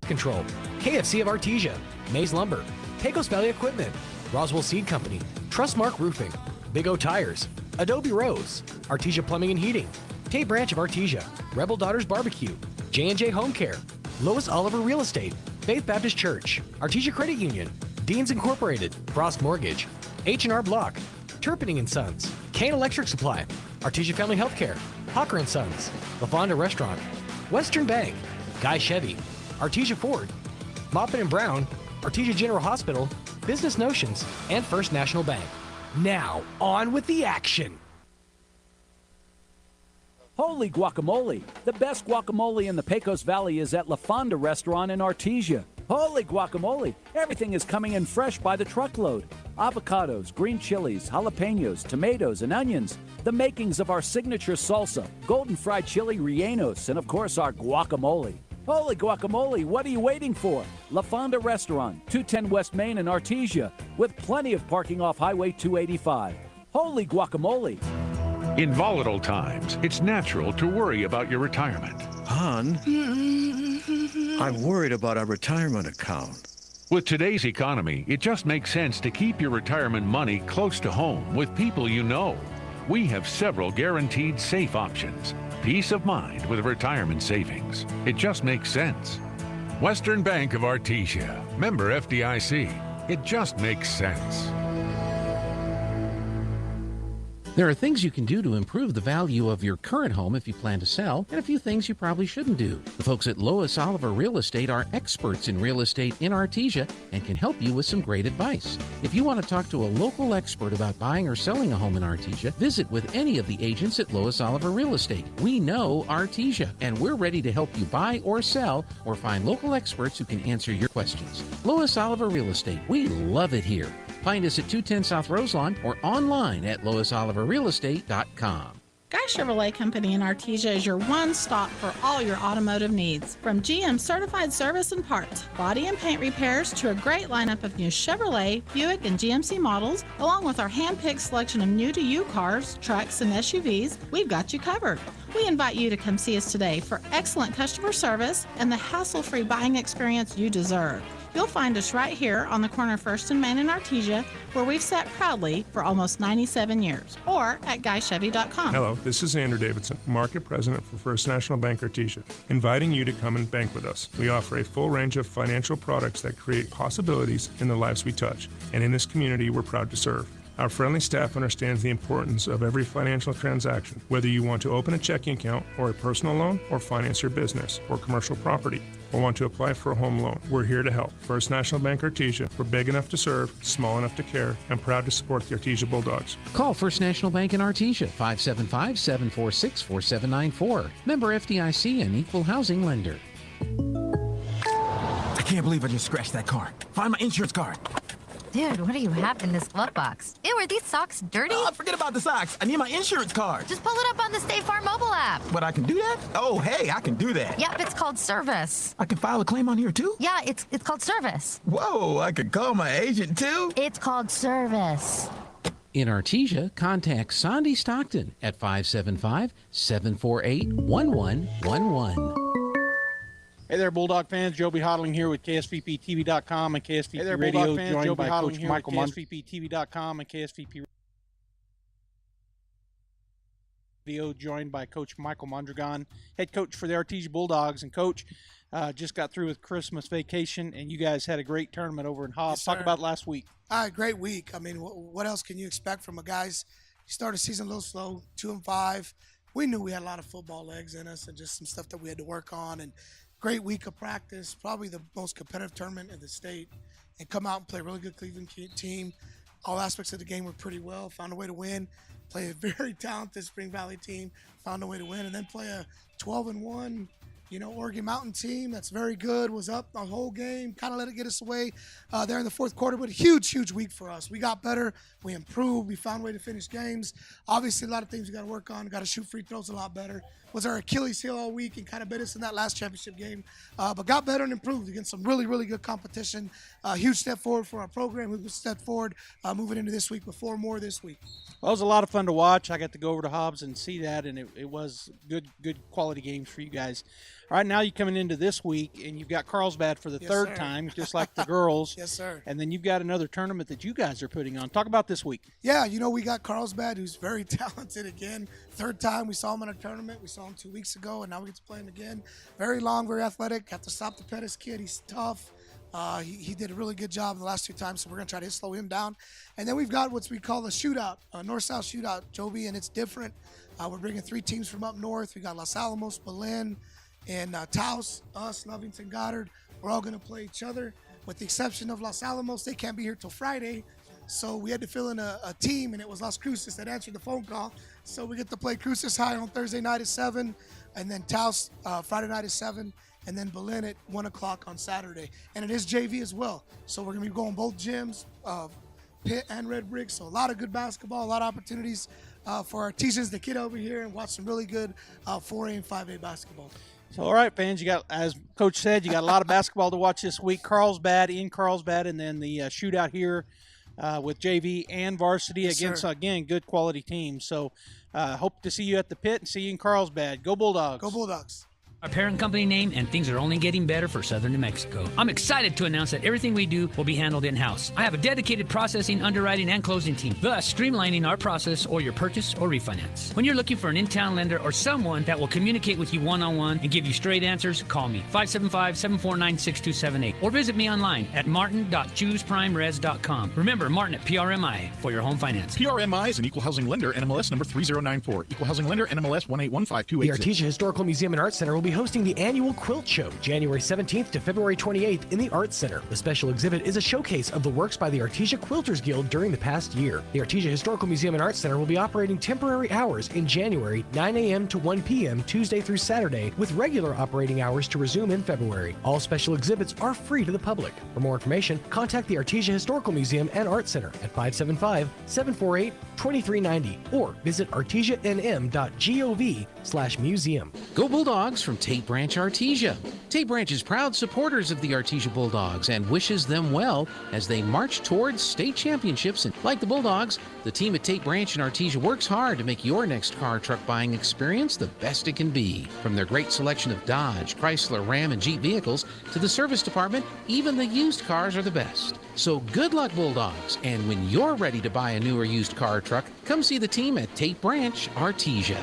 Control, KFC of Artesia, Maze Lumber, Pecos Valley Equipment, Roswell Seed Company, Trustmark Roofing, Big O Tires, Adobe Rose, Artesia Plumbing and Heating, Tate Branch of Artesia, Rebel Daughters Barbecue, J&J Home Care, Lois Oliver Real Estate, Faith Baptist Church, Artesia Credit Union, Deans Incorporated, Frost Mortgage, H&R Block, Turpinning & Sons, Kane Electric Supply, Artesia Family Healthcare, Hawker & Sons, LaFonda Restaurant, Western Bank, Guy Chevy, Artesia Ford, Moffett & Brown, Artesia General Hospital, Business Notions, and First National Bank. Now, on with the action. Holy guacamole! The best guacamole in the Pecos Valley is at LaFonda Restaurant in Artesia. Holy guacamole! Everything is coming in fresh by the truckload. Avocados, green chilies, jalapenos, tomatoes, and onions. The makings of our signature salsa, golden fried chili rellenos, and of course our guacamole. Holy guacamole, what are you waiting for? LaFonda Restaurant, 210 West Main in Artesia, with plenty of parking off Highway 285. Holy guacamole! In volatile times, it's natural to worry about your retirement. Hon, I'm worried about our retirement account. With today's economy, it just makes sense to keep your retirement money close to home with people you know. We have several guaranteed safe options. Peace of mind with retirement savings. It just makes sense. Western Bank of Artesia. Member FDIC. It just makes sense. There are things you can do to improve the value of your current home if you plan to sell, and a few things you probably shouldn't do. The folks at Lois Oliver Real Estate are experts in real estate in Artesia and can help you with some great advice. If you want to talk to a local expert about buying or selling a home in Artesia, visit with any of the agents at Lois Oliver Real Estate. We know Artesia, and we're ready to help you buy or sell or find local experts who can answer your questions. Lois Oliver Real Estate. We love it here. Find us at 210 South Roselawn or online at loisoliverrealestate.com. Guy Chevrolet Company in Artesia is your one-stop for all your automotive needs. From GM certified service and parts, body and paint repairs, to a great lineup of new Chevrolet, Buick, and GMC models, along with our hand-picked selection of new-to-you cars, trucks, and SUVs, we've got you covered. We invite you to come see us today for excellent customer service and the hassle-free buying experience you deserve. You'll find us right here on the corner of First and Main in Artesia, where we've sat proudly for almost 97 years, or at GuyChevy.com. Hello, this is Andrew Davidson, Market President for First National Bank Artesia, inviting you to come and bank with us. We offer a full range of financial products that create possibilities in the lives we touch, and in this community we're proud to serve. Our friendly staff understands the importance of every financial transaction, whether you want to open a checking account or a personal loan, or finance your business or commercial property, or want to apply for a home loan. We're here to help. First National Bank Artesia. We're big enough to serve, small enough to care, and proud to support the Artesia Bulldogs. Call First National Bank in Artesia, 575-746-4794. Member FDIC and equal housing lender. I can't believe I just scratched that car. Find my insurance card. Dude, what do you have in this glove box? Ew, are these socks dirty? Forget about the socks. I need my insurance card. Just pull it up on the State Farm mobile app. But I can do that? Oh, hey, I can do that. Yep, it's called service. I can file a claim on here, too? Yeah, it's called service. Whoa, I could call my agent, too? It's called service. In Artesia, contact Sandy Stockton at 575-748-1111. Hey there, Bulldog fans. Joby Hodling here with KSVPTV.com and KSVP hey there, Radio, fans, joined Joby by Hodling Coach here Michael with KSVPTV.com and KSVP Radio, joined by Coach Michael Mondragon, head coach for the Artesia Bulldogs. And Coach, just got through with Christmas vacation, and you guys had a great tournament over in Hobbs. Yes, Talk about last week. Great week. I mean, what else can you expect from a guys? You started the season a little slow, 2-5. We knew we had a lot of football legs in us and just some stuff that we had to work on. And great week of practice, probably the most competitive tournament in the state, and come out and play a really good Cleveland team. All aspects of the game were pretty well, found a way to win, play a very talented Spring Valley team, found a way to win, and then play a 12-1, Oregon Mountain team that's very good, was up the whole game, kind of let it get us away there in the fourth quarter, but a huge week for us. We got better, we improved, we found a way to finish games. Obviously, a lot of things we got to work on, got to shoot free throws a lot better. Was our Achilles heel all week and kind of bit us in that last championship game, but got better and improved against some really good competition. Huge step forward for our program, huge step forward moving into this week, but 4 more this week. Well, it was a lot of fun to watch. I got to go over to Hobbs and see that, and it was good quality games for you guys. All right, now you're coming into this week, and you've got Carlsbad for the third time, just like the girls. Yes, sir. And then you've got another tournament that you guys are putting on. Talk about this week. Yeah, we got Carlsbad, who's very talented again. Third time we saw him in a tournament. We saw him 2 weeks ago, and now we get to play him again. Very long, very athletic. Have to stop the Pettis kid. He's tough. He did a really good job the last 2 times, so we're going to try to slow him down. And then we've got what we call the Shootout, North-South Shootout, Joby, and it's different. We're bringing 3 teams from up north. We got Los Alamos, Belen, and Taos, us, Lovington, Goddard. We're all going to play each other. With the exception of Los Alamos, they can't be here till Friday. So we had to fill in a team, and it was Los Cruces that answered the phone call. So we get to play Cruces High on Thursday night at 7, and then Taos Friday night at 7, and then Belen at 1 o'clock on Saturday. And it is JV as well. So we're going to be going both gyms, Pitt and Red Brick. So a lot of good basketball, a lot of opportunities for our teachers to get over here and watch some really good 4A and 5A basketball. So, all right, fans, you got, as Coach said, you got a lot of basketball to watch this week. Carlsbad in Carlsbad, and then the shootout here with JV and varsity against, again, good quality teams. So, hope to see you at the Pit and see you in Carlsbad. Go Bulldogs. Go Bulldogs. Our parent company name, and things are only getting better for Southern New Mexico. I'm excited to announce that everything we do will be handled in-house. I have a dedicated processing, underwriting, and closing team, thus streamlining our process or your purchase or refinance. When you're looking for an in-town lender or someone that will communicate with you one-on-one and give you straight answers, call me, 575-749-6278, or visit me online at martin.chooseprimeres.com. Remember, Martin at PRMI for your home finance. PRMI is an equal housing lender, NMLS number 3094. Equal housing lender, NMLS 1815286. The Artesia Historical Museum and Arts Center will be hosting the annual Quilt Show, January 17th to February 28th in the Arts Center. The special exhibit is a showcase of the works by the Artesia Quilters Guild during the past year. The Artesia Historical Museum and Arts Center will be operating temporary hours in January, 9 a.m. to 1 p.m. Tuesday through Saturday, with regular operating hours to resume in February. All special exhibits are free to the public. For more information, contact the Artesia Historical Museum and Arts Center at 575-748-2390 or visit artesianm.gov/museum. Go Bulldogs from Tate Branch Artesia. Tate Branch is proud supporters of the Artesia Bulldogs and wishes them well as they march towards state championships. And like the Bulldogs, the team at Tate Branch and Artesia works hard to make your next car or truck buying experience the best it can be. From their great selection of Dodge, Chrysler, Ram, and Jeep vehicles to the service department, even the used cars are the best. So good luck, Bulldogs. And when you're ready to buy a new or used car or truck, come see the team at Tate Branch Artesia.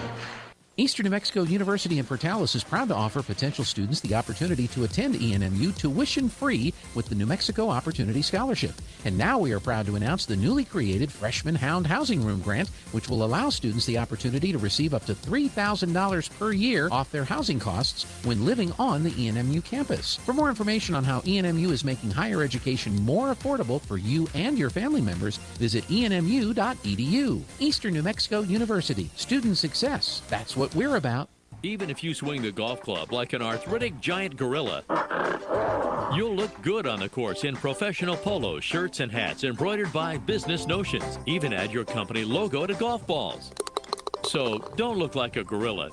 Eastern New Mexico University in Portales is proud to offer potential students the opportunity to attend ENMU tuition-free with the New Mexico Opportunity Scholarship. And now we are proud to announce the newly created Freshman Hound Housing Room Grant, which will allow students the opportunity to receive up to $3,000 per year off their housing costs when living on the ENMU campus. For more information on how ENMU is making higher education more affordable for you and your family members, visit enmu.edu. Eastern New Mexico University. Student success. That's what we're about. Even if you swing the golf club like an arthritic giant gorilla, you'll look good on the course in professional polos, shirts, and hats embroidered by Business Notions. Even add your company logo to golf balls. So don't look like a gorilla.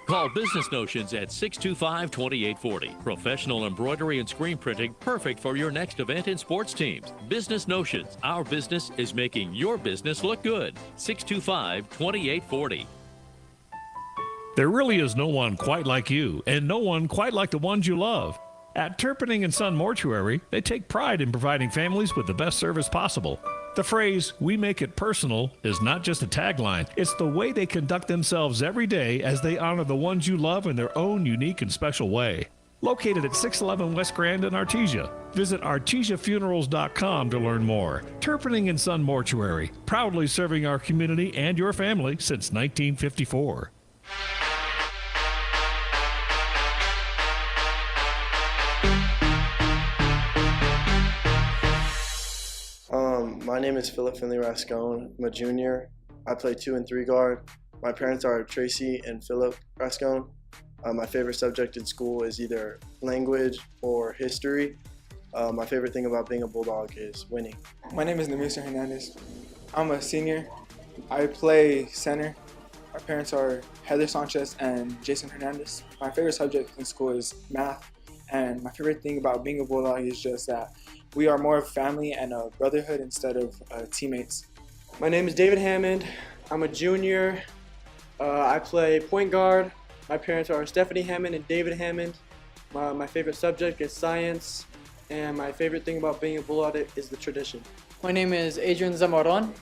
Call Business Notions at 625-2840. Professional embroidery and screen printing, perfect for your next event and sports teams. Business Notions. Our business is making your business look good. 625-2840. There really is no one quite like you, and no one quite like the ones you love. At Turpinning & Son Mortuary, they take pride in providing families with the best service possible. The phrase, "we make it personal," is not just a tagline. It's the way they conduct themselves every day as they honor the ones you love in their own unique and special way. Located at 611 West Grand in Artesia. Visit artesiafunerals.com to learn more. Turpinning & Son Mortuary, proudly serving our community and your family since 1954. My name is Philip Finley Rascone. I'm a junior. I play 2 and 3 guard. My parents are Tracy and Philip Rascone. My favorite subject in school is either language or history. My favorite thing about being a Bulldog is winning. My name is Nemisa Hernandez. I'm a senior. I play center. My parents are Heather Sanchez and Jason Hernandez. My favorite subject in school is math. And my favorite thing about being a Bulldog is just that we are more of family and a brotherhood instead of teammates. My name is David Hammond. I'm a junior. I play point guard. My parents are Stephanie Hammond and David Hammond. My favorite subject is science, and my favorite thing about being a Bulldog is the tradition. My name is Adrian Zamoron.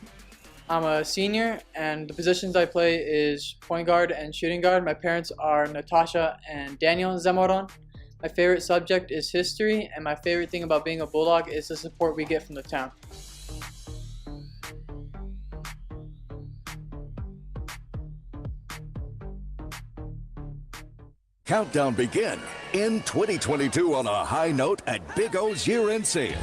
I'm a senior, and the positions I play is point guard and shooting guard. My parents are Natasha and Daniel Zamoron. My favorite subject is history, and my favorite thing about being a Bulldog is the support we get from the town. Countdown begin in 2022 on a high note at Big O's year-end sale.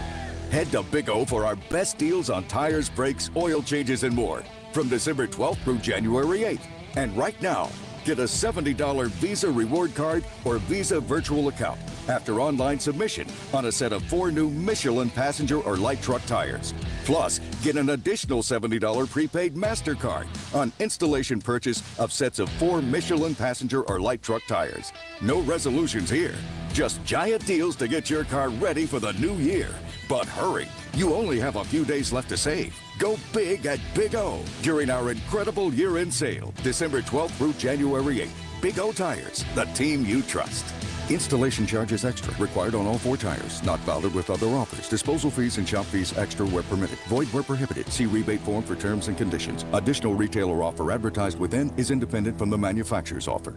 Head to Big O for our best deals on tires, brakes, oil changes, and more from December 12th through January 8th. And right now, get a $70 Visa reward card or Visa virtual account after online submission on a set of 4 new Michelin passenger or light truck tires. Plus, get an additional $70 prepaid MasterCard on installation purchase of sets of 4 Michelin passenger or light truck tires. No resolutions here, just giant deals to get your car ready for the new year. But hurry, you only have a few days left to save. Go big at Big O during our incredible year-end sale, December 12th through January 8th. Big O Tires, the team you trust. Installation charges extra, required on all 4 tires, not valid with other offers. Disposal fees and shop fees extra where permitted. Void where prohibited. See rebate form for terms and conditions. Additional retailer offer advertised within is independent from the manufacturer's offer.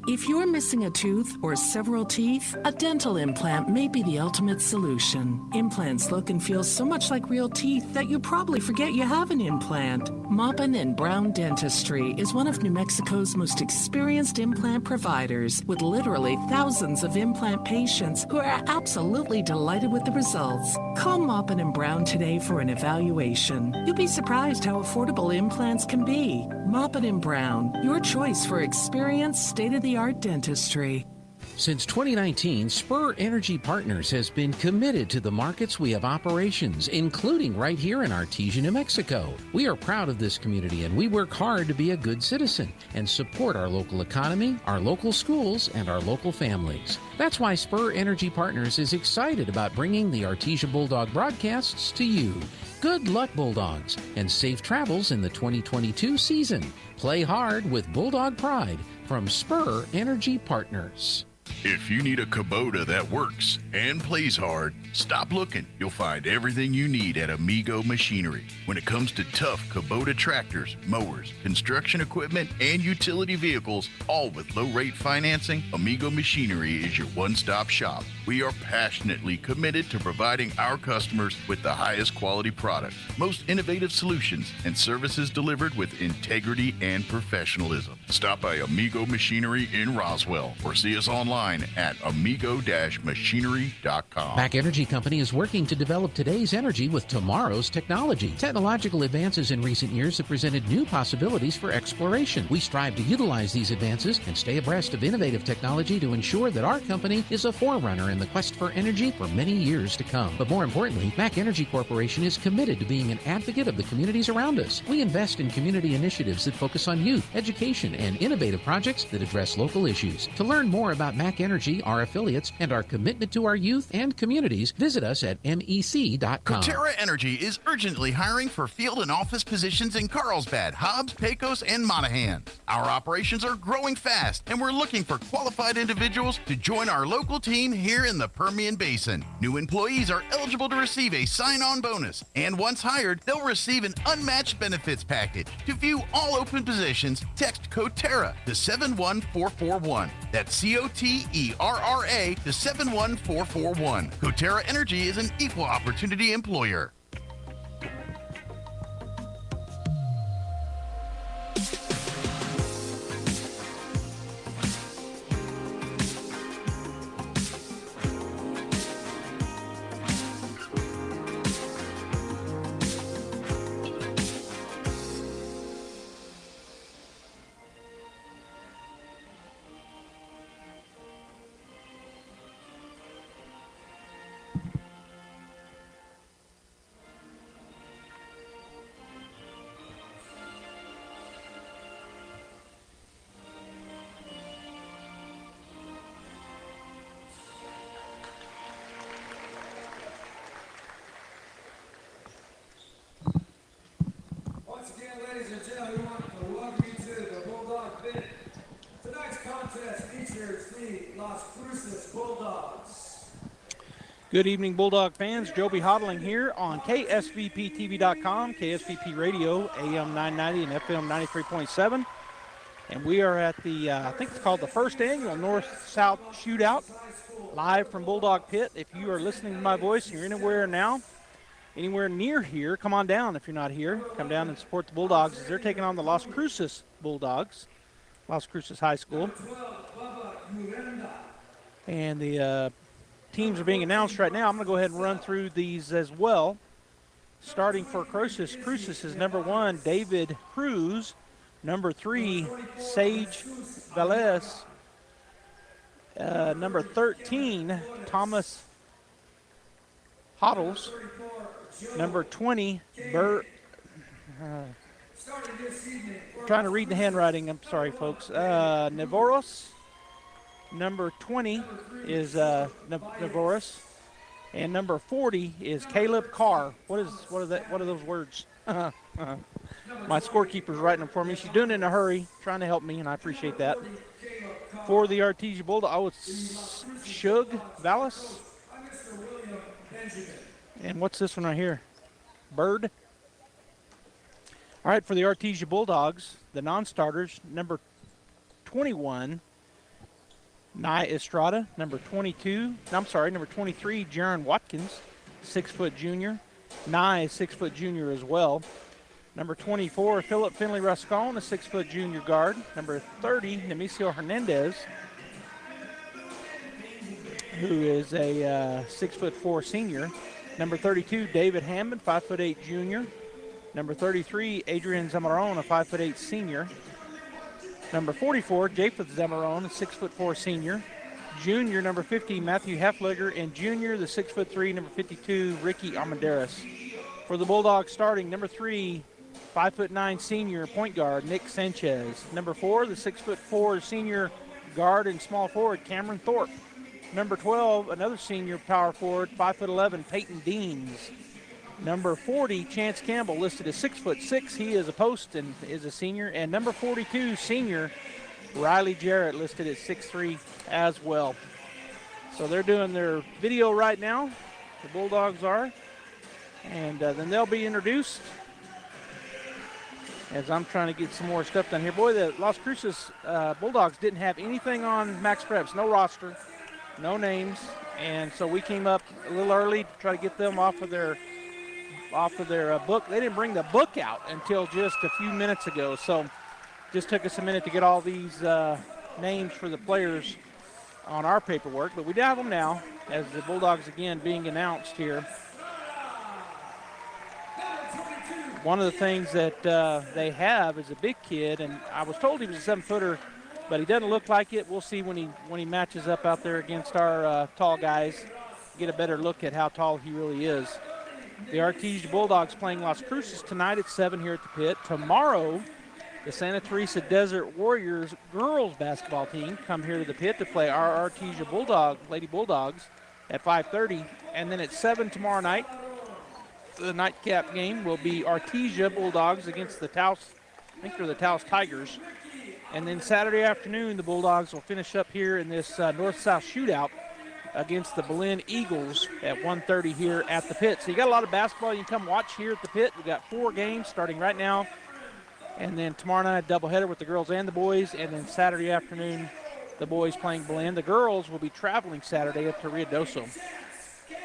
If you're missing a tooth or several teeth, a dental implant may be the ultimate solution. Implants look and feel so much like real teeth that you probably forget you have an implant. Maupin and Brown Dentistry is one of New Mexico's most experienced implant providers, with literally thousands of implant patients who are absolutely delighted with the results. Call Maupin and Brown today for an evaluation. You'll be surprised how affordable implants can be. Maupin and Brown, your choice for experienced, state-of-the-art dentistry. Since 2019, Spur Energy Partners has been committed to the markets we have operations, including right here in Artesia, New Mexico. We are proud of this community, and we work hard to be a good citizen and support our local economy, our local schools, and our local families. That's why Spur Energy Partners is excited about bringing the Artesia Bulldog broadcasts to you. Good luck, Bulldogs, and safe travels in the 2022 season. Play hard with Bulldog Pride from Spur Energy Partners. If you need a Kubota that works and plays hard, stop looking. You'll find everything you need at Amigo Machinery. When it comes to tough Kubota tractors, mowers, construction equipment, and utility vehicles, all with low-rate financing, Amigo Machinery is your one-stop shop. We are passionately committed to providing our customers with the highest quality products, most innovative solutions, and services delivered with integrity and professionalism. Stop by Amigo Machinery in Roswell or see us online at amigo-machinery.com. Mac Energy Company is working to develop today's energy with tomorrow's technology. Technological advances in recent years have presented new possibilities for exploration. We strive to utilize these advances and stay abreast of innovative technology to ensure that our company is a forerunner in the quest for energy for many years to come. But more importantly, Mac Energy Corporation is committed to being an advocate of the communities around us. We invest in community initiatives that focus on youth, education, and innovative projects that address local issues. To learn more about Mac Energy, our affiliates, and our commitment to our youth and communities, visit us at mec.com. Coterra Energy is urgently hiring for field and office positions in Carlsbad, Hobbs, Pecos, and Monaghan. Our operations are growing fast, and we're looking for qualified individuals to join our local team here in the Permian Basin. New employees are eligible to receive a sign-on bonus, and once hired, they'll receive an unmatched benefits package. To view all open positions, text Coterra to 71441. That's COTERRA to 71441. Coterra Energy is an equal opportunity employer. Once again, ladies and gentlemen, we want to welcome you to the Bulldog Pit. Tonight's contest features the Las Cruces Bulldogs. Good evening, Bulldog fans. Joby Hodling here on KSVPTV.com, KSVP Radio, AM 990 and FM 93.7. And we are at the, I think it's called the first annual North-South Shootout, live from Bulldog Pit. If you are listening to my voice and you're anywhere near here, come on down if you're not here. Come down and support the Bulldogs as they're taking on the Las Cruces Bulldogs, Las Cruces High School. And the teams are being announced right now. I'm going to go ahead and run through these as well. Starting for Cruces. Cruces is number 1, David Cruz. Number 3, Sage Velez. Number 13, Thomas Hoddles. Number 20, trying to read the handwriting. I'm sorry, folks. Navarros. Number 20 is Navarros. And number 40 is Caleb Carr. What are those words? My scorekeeper's writing them for me. She's doing it in a hurry, trying to help me, and I appreciate that. For the Artesia Bulldog, it's Shug Vallis. And what's this one right here? Bird. All right, for the Artesia Bulldogs, the non-starters, number 21, Nye Estrada. Number 23, Jaron Watkins, 6-foot junior. Nye is 6-foot junior as well. Number 24, Philip Finley Rascon, a 6-foot junior guard. Number 30, Nemesio Hernandez, who is a 6'4" senior. Number 32, David Hammond, 5'8" junior. Number 33, Adrian Zamaron, a 5'8" senior. Number 44, Japheth Zamaron, a 6'4" senior. Junior, number 50, Matthew Heffleger, and junior, the 6'3", number 52, Ricky Armandares. For the Bulldogs starting, number 3, 5'9" senior point guard, Nick Sanchez. Number 4, the 6'4" senior guard and small forward, Cameron Thorpe. Number 12, another senior power forward, 5'11", Peyton Deans. Number 40, Chance Campbell, listed as 6'6". He is a post and is a senior. And number 42, senior Riley Jarrett, listed at 6'3" as well. So they're doing their video right now. The Bulldogs are. And then they'll be introduced as I'm trying to get some more stuff done here. Boy, the Las Cruces Bulldogs didn't have anything on Max Preps, no roster, no names. And so we came up a little early to try to get them off of their book. They didn't bring the book out until just a few minutes ago. So just took us a minute to get all these names for the players on our paperwork. But we do have them now as the Bulldogs again being announced here. One of the things that they have is a big kid, and I was told he was a 7-footer, but he doesn't look like it. We'll see when he matches up out there against our tall guys, get a better look at how tall he really is. The Artesia Bulldogs playing Las Cruces tonight at 7 here at the Pit. Tomorrow, the Santa Teresa Desert Warriors girls basketball team come here to the Pit to play our Artesia Lady Bulldogs at 5:30. And then at 7 tomorrow night, the nightcap game will be Artesia Bulldogs against the Taos, I think they're the Taos Tigers. And then Saturday afternoon, the Bulldogs will finish up here in this North-South Shootout against the Belen Eagles at 1:30 here at the Pit. So you got a lot of basketball you can come watch here at the Pit. We've got 4 games starting right now. And then tomorrow night, a doubleheader with the girls and the boys. And then Saturday afternoon, the boys playing Belen. The girls will be traveling Saturday up to Ruidoso.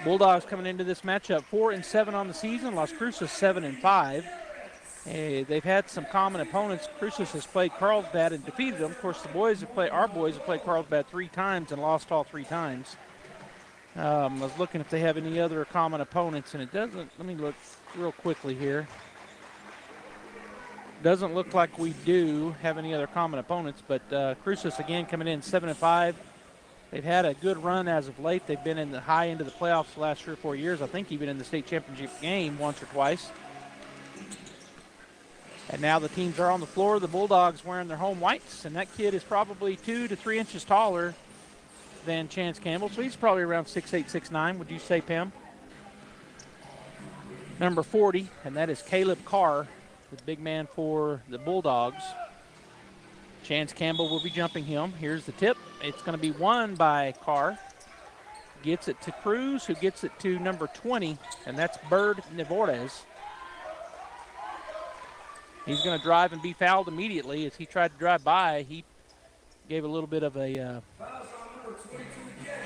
Bulldogs coming into this matchup 4-7 on the season. Las Cruces 7-5. They've had some common opponents. Cruces has played Carlsbad and defeated them. Of course, our boys have played Carlsbad 3 times and lost all 3 times. I was looking if they have any other common opponents, and it doesn't. Let me look real quickly here. Doesn't look like we do have any other common opponents, but Cruces again coming in 7-5. They've had a good run as of late. They've been in the high end of the playoffs the last 3 or 4 years. I think even in the state championship game once or twice. And now the teams are on the floor. The Bulldogs wearing their home whites, and that kid is probably 2 to 3 inches taller than Chance Campbell. So he's probably around 6'8", 6'9", would you say, Pam? Number 40, and that is Caleb Carr, the big man for the Bulldogs. Chance Campbell will be jumping him. Here's the tip. It's going to be won by Carr. Gets it to Cruz, who gets it to number 20, and that's Bird Nivores. He's going to drive and be fouled immediately. As he tried to drive by, he gave a little bit of a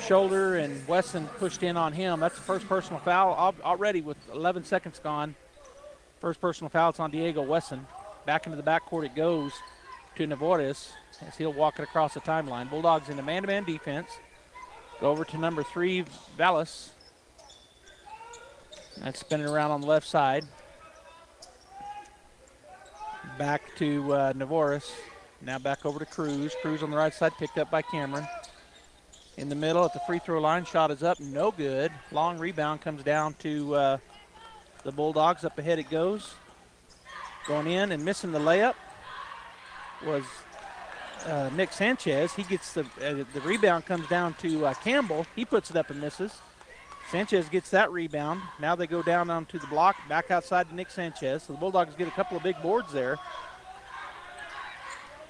shoulder, and Wesson pushed in on him. That's the first personal foul already with 11 seconds gone. First personal foul, it's on Diego Wesson. Back into the backcourt it goes to Nivores as he'll walk it across the timeline. Bulldogs in the man-to-man defense. Go over to number 3, Vallis. That's spinning around on the left side. Back to Nivores. Now back over to Cruz. Cruz on the right side, picked up by Cameron. In the middle at the free throw line, shot is up, no good. Long rebound comes down to the Bulldogs. Up ahead it goes. Going in and missing the layup was Nick Sanchez. He gets the rebound, comes down to Campbell. He puts it up and misses. Sanchez gets that rebound. Now they go down onto the block, back outside to Nick Sanchez. So the Bulldogs get a couple of big boards there.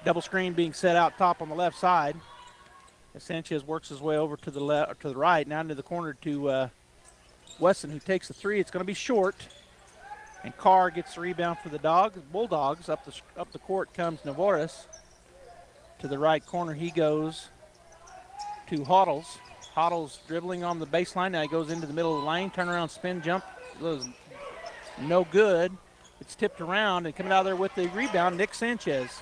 Double screen being set out top on the left side. As Sanchez works his way over to the left, to the right, now into the corner to Wesson, who takes the three. It's going to be short. And Carr gets the rebound for the Bulldogs. Up the court comes Nivores. To the right corner he goes to Hoddles. Hoddles dribbling on the baseline. Now he goes into the middle of the lane. Turnaround spin jump. Was no good. It's tipped around and coming out of there with the rebound, Nick Sanchez.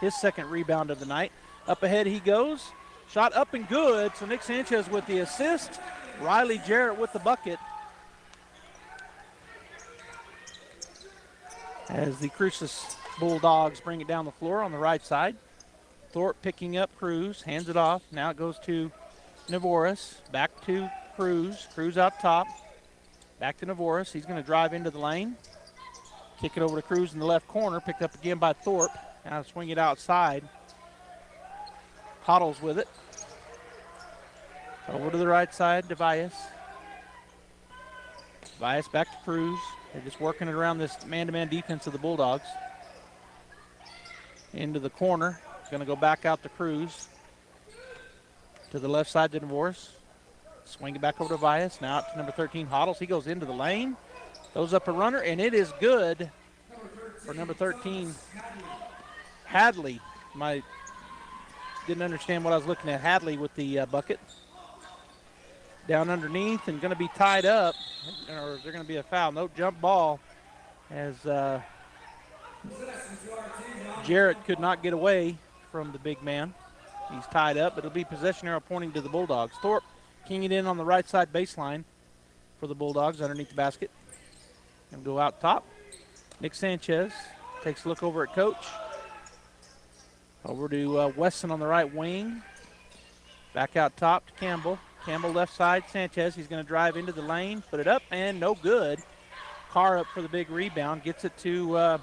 His second rebound of the night. Up ahead he goes. Shot up and good. So Nick Sanchez with the assist. Riley Jarrett with the bucket. As the Cruces Bulldogs bring it down the floor on the right side. Thorpe picking up Cruz, hands it off. Now it goes to Nivores, back to Cruz. Cruz out top, back to Nivores. He's going to drive into the lane. Kick it over to Cruz in the left corner, picked up again by Thorpe. Now swing it outside. Hoddles with it. Over to the right side to Valles. Valles back to Cruz. They're just working it around this man-to-man defense of the Bulldogs. Into the corner. Going to go back out to Cruz. To the left side to Nivores. Swing it back over to Valles. Now out to number 13, Hoddles. He goes into the lane. Goes up a runner, and it is good for number 13, Hadley. Didn't understand what I was looking at. Hadley with the bucket. Down underneath and going to be tied up, or is there going to be a foul? No, jump ball as Jarrett could not get away from the big man. He's tied up, but it'll be possession arrow pointing to the Bulldogs. Thorpe keying it in on the right side baseline for the Bulldogs underneath the basket. Going to go out top. Nick Sanchez takes a look over at Coach. Over to Wesson on the right wing. Back out top to Campbell. Campbell left side, Sanchez. He's going to drive into the lane, put it up, and no good. Carr up for the big rebound. Gets it to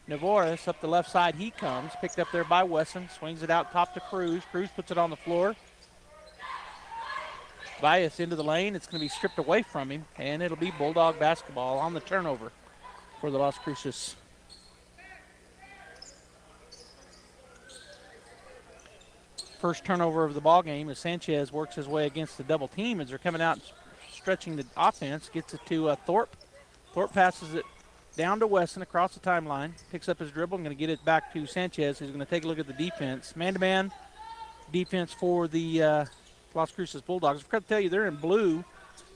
Nivores. Up the left side he comes. Picked up there by Wesson. Swings it out top to Cruz. Cruz puts it on the floor. Valles into the lane. It's going to be stripped away from him, and it'll be Bulldog basketball on the turnover for the Las Cruces. First turnover of the ball game as Sanchez works his way against the double team as they're coming out and stretching the offense. Gets it to Thorpe. Thorpe passes it down to Wesson across the timeline. Picks up his dribble and going to get it back to Sanchez, who's going to take a look at the defense. Man-to-man defense for the Las Cruces Bulldogs. I forgot to tell you, they're in blue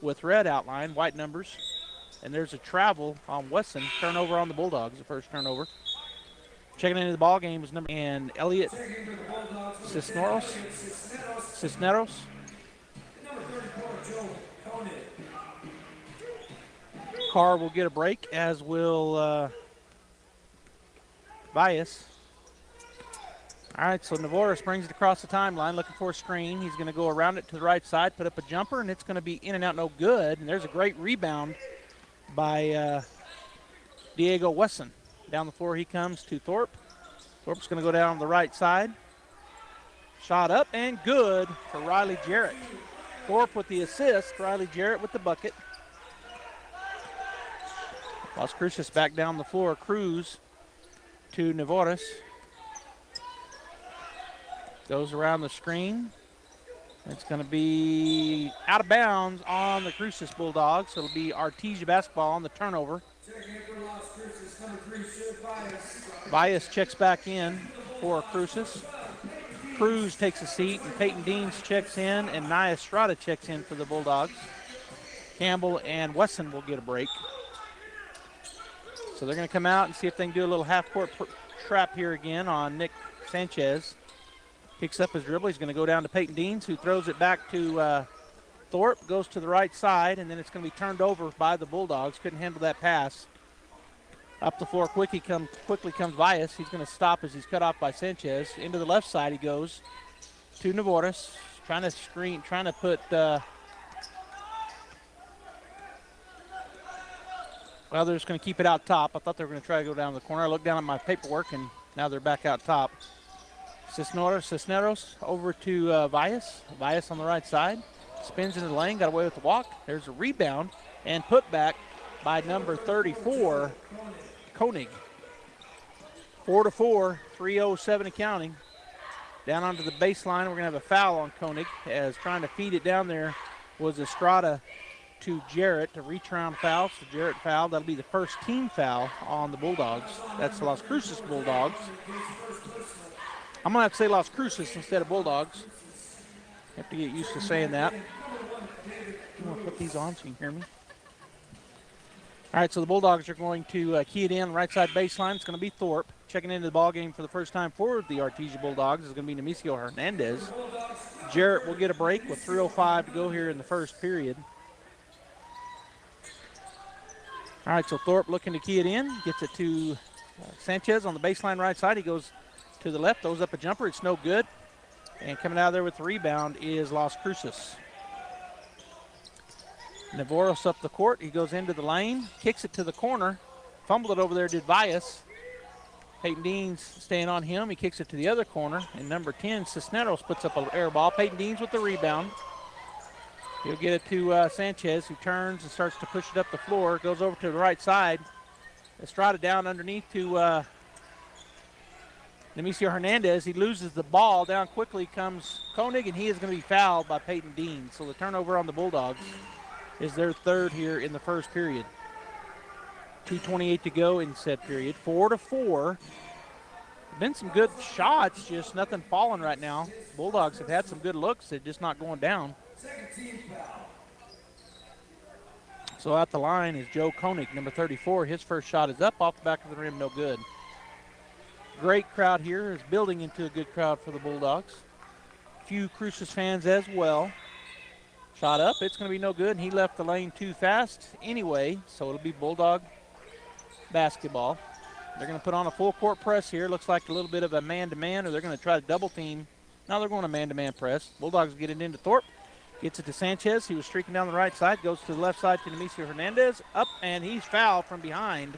with red outline, white numbers. And there's a travel on Wesson. Turnover on the Bulldogs, the first turnover. Checking into the ball game is number and Elliot Cisneros. Carr will get a break, as will Valles. All right, so Nivores brings it across the timeline, looking for a screen. He's going to go around it to the right side, put up a jumper, and it's going to be in and out, no good. And there's a great rebound by Diego Wesson. Down the floor he comes to Thorpe. Thorpe's going to go down on the right side. Shot up and good for Riley Jarrett. Thorpe with the assist, Riley Jarrett with the bucket. Las Cruces back down the floor. Cruz to Nivores. Goes around the screen. It's going to be out of bounds on the Cruces Bulldogs. So it'll be Artesia basketball on the turnover. Bias checks back in for Cruces. Cruz takes a seat, and Peyton Deans checks in, and Nia Estrada checks in for the Bulldogs. Campbell and Wesson will get a break. So they're going to come out and see if they can do a little half-court trap here again on Nick Sanchez. Picks up his dribble. He's going to go down to Peyton Deans, who throws it back to Thorpe, goes to the right side, and then it's going to be turned over by the Bulldogs. Couldn't handle that pass. Up the floor quickly comes Bias. He's going to stop as he's cut off by Sanchez. Into the left side he goes to Navoris, trying to screen, trying to put well, they're just going to keep it out top. I thought they were going to try to go down the corner. I looked down at my paperwork, and now they're back out top. Cisneros over to Bias. Bias on the right side. Spins into the lane, got away with the walk. There's a rebound and put back by number 34, Koenig. 4-4, 3:07 counting. Down onto the baseline, we're going to have a foul on Koenig, as trying to feed it down there was Estrada to Jarrett. To reach-around foul, so Jarrett fouled. That'll be the first team foul on the Bulldogs. That's the Las Cruces Bulldogs. I'm going to have to say Las Cruces instead of Bulldogs. Have to get used to saying that. I'm going to put these on so you can hear me. All right, so the Bulldogs are going to key it in right side baseline. It's going to be Thorpe. Checking into the ball game for the first time for the Artesia Bulldogs is going to be Nemesio Hernandez. Jarrett will get a break with 3:05 to go here in the first period. All right, so Thorpe looking to key it in. Gets it to Sanchez on the baseline right side. He goes to the left, throws up a jumper. It's no good. And coming out of there with the rebound is Las Cruces. Navarros up the court. He goes into the lane, kicks it to the corner. Fumbled it over there, did Bias. Peyton Deans staying on him. He kicks it to the other corner. And number 10, Cisneros, puts up an air ball. Peyton Deans with the rebound. He'll get it to Sanchez, who turns and starts to push it up the floor. Goes over to the right side. Estrada down underneath to Nemesio Hernandez. He loses the ball. Down quickly comes Koenig, and he is going to be fouled by Peyton Deans. So the turnover on the Bulldogs is their third here in the first period. 2:28 to go in said period. 4-4. Been some good shots, just nothing falling right now. Bulldogs have had some good looks. They're just not going down. So at the line is Joe Koenig, number 34. His first shot is up off the back of the rim, no good. Great crowd here. Is building into a good crowd for the Bulldogs. Few Cruces fans as well. Shot up, it's going to be no good, and he left the lane too fast anyway, so it'll be Bulldog basketball. They're going to put on a full court press here. Looks like a little bit of a man-to-man, or they're going to try to double team. Now they're going to man-to-man press. Bulldogs get it into Thorpe. Gets it to Sanchez. He was streaking down the right side. Goes to the left side to Nemesio Hernandez. Up, and he's fouled from behind.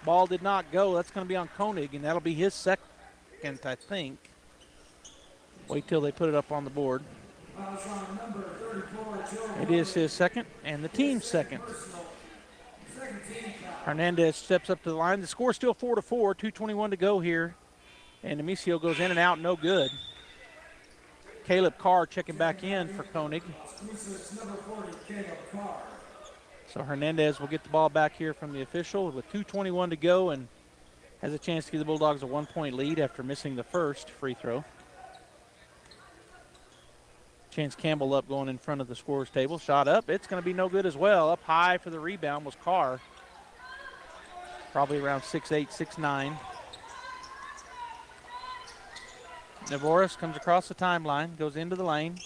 Ball did not go. That's going to be on Koenig, and that'll be his second, I think. Wait till they put it up on the board. It is his second and the team's second. Hernandez steps up to the line. The score is still 4-4, 2:21 to go here. And Nemesio goes in and out, no good. Caleb Carr checking back in for Koenig. So Hernandez will get the ball back here from the official with 2:21 to go and has a chance to give the Bulldogs a 1-point lead after missing the first free throw. Chance Campbell up going in front of the scorer's table. Shot up. It's going to be no good as well. Up high for the rebound was Carr. Probably around 6'8", 6'9". Navarros comes across the timeline, goes into the lane,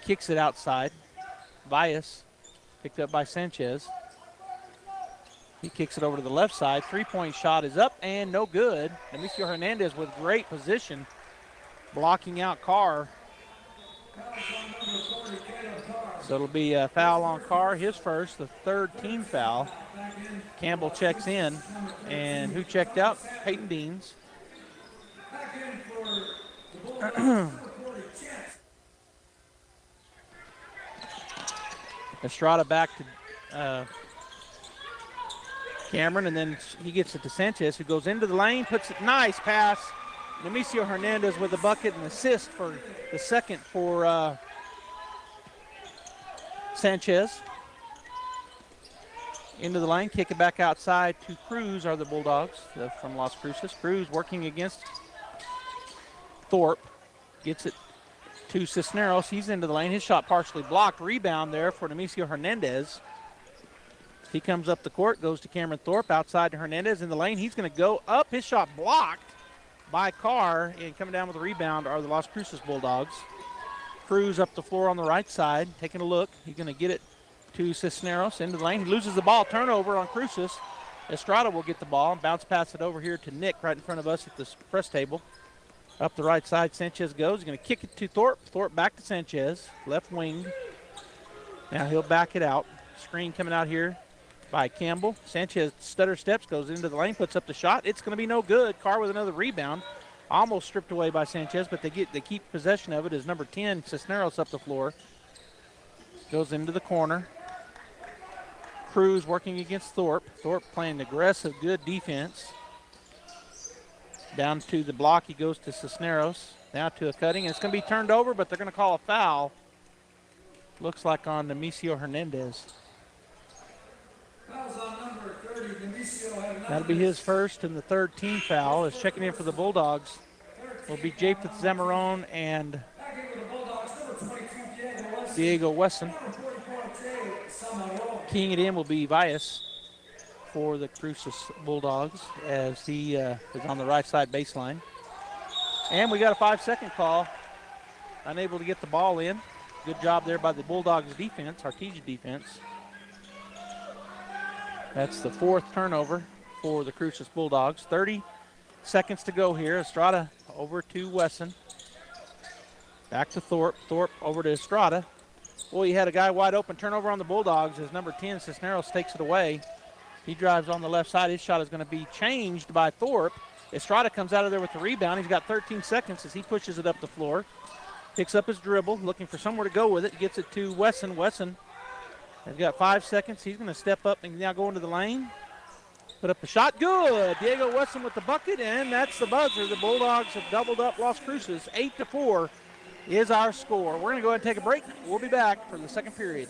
kicks it outside. Bias picked up by Sanchez. He kicks it over to the left side. Three-point shot is up and no good. Nemesio Hernandez with great position, blocking out Carr. So it'll be a foul on Carr, his first, the third team foul. Campbell checks in, and who checked out? Peyton Deans. Estrada back to Cameron, and then he gets it to Sanchez, who goes into the lane, puts it, nice pass Nemesio Hernandez with a bucket and assist for the second for Sanchez. Into the lane, kick it back outside to Cruz, are the Bulldogs from Las Cruces. Cruz working against Thorpe. Gets it to Cisneros. He's into the lane. His shot partially blocked. Rebound there for Nemesio Hernandez. He comes up the court, goes to Cameron Thorpe, outside to Hernandez in the lane. He's going to go up. His shot blocked by Carr, and coming down with the rebound are the Las Cruces Bulldogs. Cruz up the floor on the right side, taking a look. He's going to get it to Cisneros into the lane. He loses the ball. Turnover on Cruces. Estrada will get the ball and bounce pass it over here to Nick right in front of us at the press table. Up the right side, Sanchez goes. He's going to kick it to Thorpe. Thorpe back to Sanchez, left wing. Now he'll back it out. Screen coming out here by Campbell. Sanchez stutter steps, goes into the lane, puts up the shot. It's going to be no good. Carr with another rebound. Almost stripped away by Sanchez, but they keep possession of it as number 10, Cisneros, up the floor. Goes into the corner. Cruz working against Thorpe. Thorpe playing aggressive, good defense. Down to the block, he goes to Cisneros. Now to a cutting, and it's going to be turned over, but they're going to call a foul. Looks like on Nemesio Hernandez. Fouls on number 30, Nemesio. That'll be his first and the third team foul. Is checking in for the Bulldogs will be Japheth Zamarone and Diego Wesson. Keying it in will be Vias for the Cruces Bulldogs as he is on the right side baseline. And we got a 5-second call. Unable to get the ball in. Good job there by the Bulldogs defense, Artesia defense. That's the fourth turnover for the Cruces Bulldogs. 30 seconds to go here. Estrada over to Wesson. Back to Thorpe. Thorpe over to Estrada. Boy, he had a guy wide open. Turnover on the Bulldogs as number 10, Cisneros, takes it away. He drives on the left side. His shot is going to be changed by Thorpe. Estrada comes out of there with the rebound. He's got 13 seconds as he pushes it up the floor. Picks up his dribble, looking for somewhere to go with it. Gets it to Wesson. Wesson has got 5 seconds. He's going to step up and now go into the lane. Put up the shot. Good. Diego Wesson with the bucket, and that's the buzzer. The Bulldogs have doubled up Las Cruces. 8-4 is our score. We're going to go ahead and take a break. We'll be back for the second period.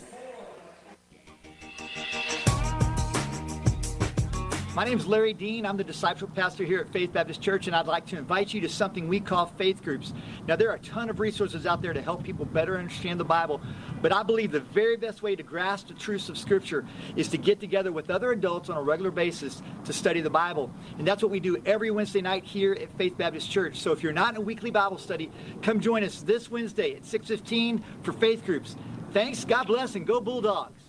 My name is Larry Dean. I'm the discipleship pastor here at Faith Baptist Church, and I'd like to invite you to something we call faith groups. Now, there are a ton of resources out there to help people better understand the Bible, but I believe the very best way to grasp the truths of Scripture is to get together with other adults on a regular basis to study the Bible. And that's what we do every Wednesday night here at Faith Baptist Church. So if you're not in a weekly Bible study, come join us this Wednesday at 6:15 for faith groups. Thanks, God bless, and go Bulldogs.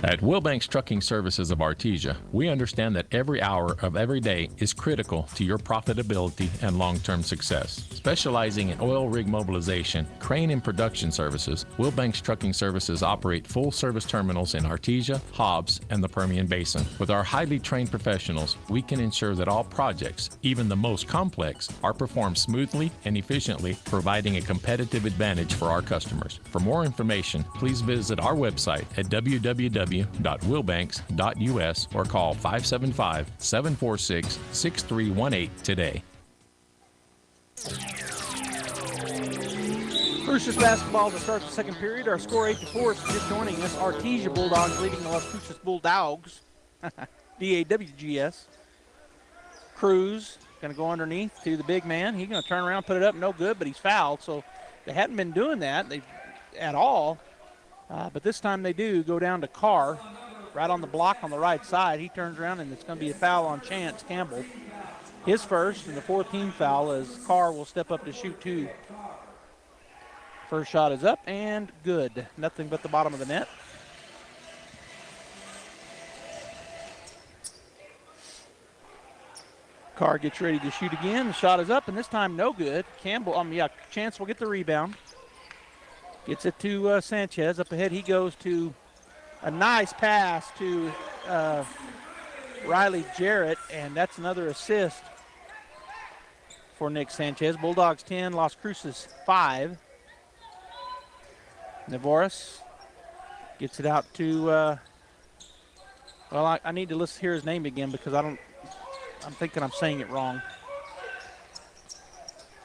At Wilbanks Trucking Services of Artesia, we understand that every hour of every day is critical to your profitability and long-term success. Specializing in oil rig mobilization, crane and production services, Wilbanks Trucking Services operate full-service terminals in Artesia, Hobbs, and the Permian Basin. With our highly trained professionals, we can ensure that all projects, even the most complex, are performed smoothly and efficiently, providing a competitive advantage for our customers. For more information, please visit our website at www.wilbanks.us or call 575-746-6318 today. Cruces basketball to start the second period. Our score 8-4. So just joining us, Artesia Bulldogs leading the Las Cruces Bulldogs. D-A-W-G-S. Cruz going to go underneath to the big man. He's going to turn around, put it up, no good, but he's fouled. So they hadn't been doing that at all. But this time they do go down to Carr, right on the block on the right side. He turns around, and it's going to be a foul on Chance Campbell. His first and the fourth team foul as Carr will step up to shoot two. First shot is up and good. Nothing but the bottom of the net. Carr gets ready to shoot again. The shot is up, and this time no good. Chance will get the rebound. Gets it to Sanchez. Up ahead he goes to a nice pass to Riley Jarrett, and that's another assist for Nick Sanchez. Bulldogs 10, Las Cruces 5. Navarez gets it out to Well, I need to hear his name again because I'm thinking I'm saying it wrong.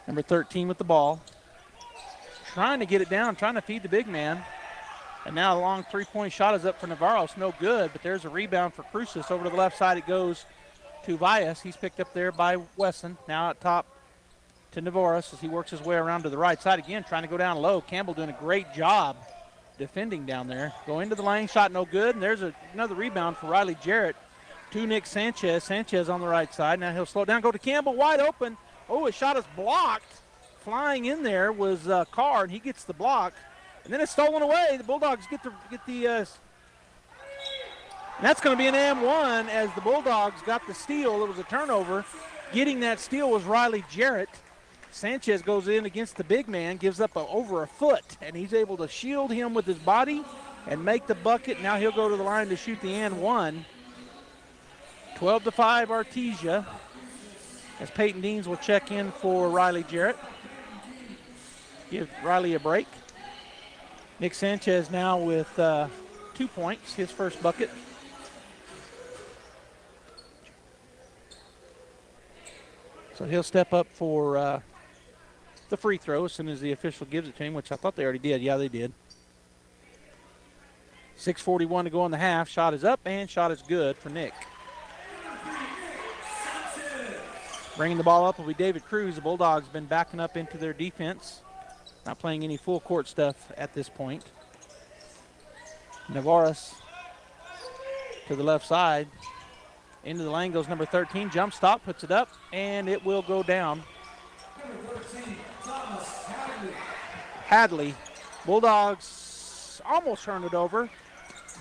Number 13 with the ball. Trying to get it down, trying to feed the big man. And now a long three-point shot is up for Navarro. It's no good, but there's a rebound for Cruces. Over to the left side it goes to Valles. He's picked up there by Wesson. Now at top to Navarro as he works his way around to the right side again, trying to go down low. Campbell doing a great job defending down there. Go into the lane, shot no good, and there's another rebound for Riley Jarrett to Nick Sanchez. Sanchez on the right side. Now he'll slow down, go to Campbell, wide open. Oh, his shot is blocked. Flying in there was Carr, and he gets the block. And then it's stolen away. The Bulldogs get the and that's going to be an M1 as the Bulldogs got the steal. It was a turnover. Getting that steal was Riley Jarrett. Sanchez goes in against the big man, gives up over a foot, and he's able to shield him with his body and make the bucket. Now he'll go to the line to shoot the and one. 12-5 Artesia as Peyton Deans will check in for Riley Jarrett. Give Riley a break. Nick Sanchez now with 2 points, his first bucket. So he'll step up for the free throw as soon as the official gives it to him, which I thought they already did. Yeah, they did. 6:41 to go in the half. Shot is up and shot is good for Nick. Bringing the ball up will be David Cruz. The Bulldogs been backing up into their defense. Not playing any full court stuff at this point. Navarez to the left side. Into the lane goes number 13. Jump stop, puts it up, and it will go down. Hadley. Bulldogs almost turned it over.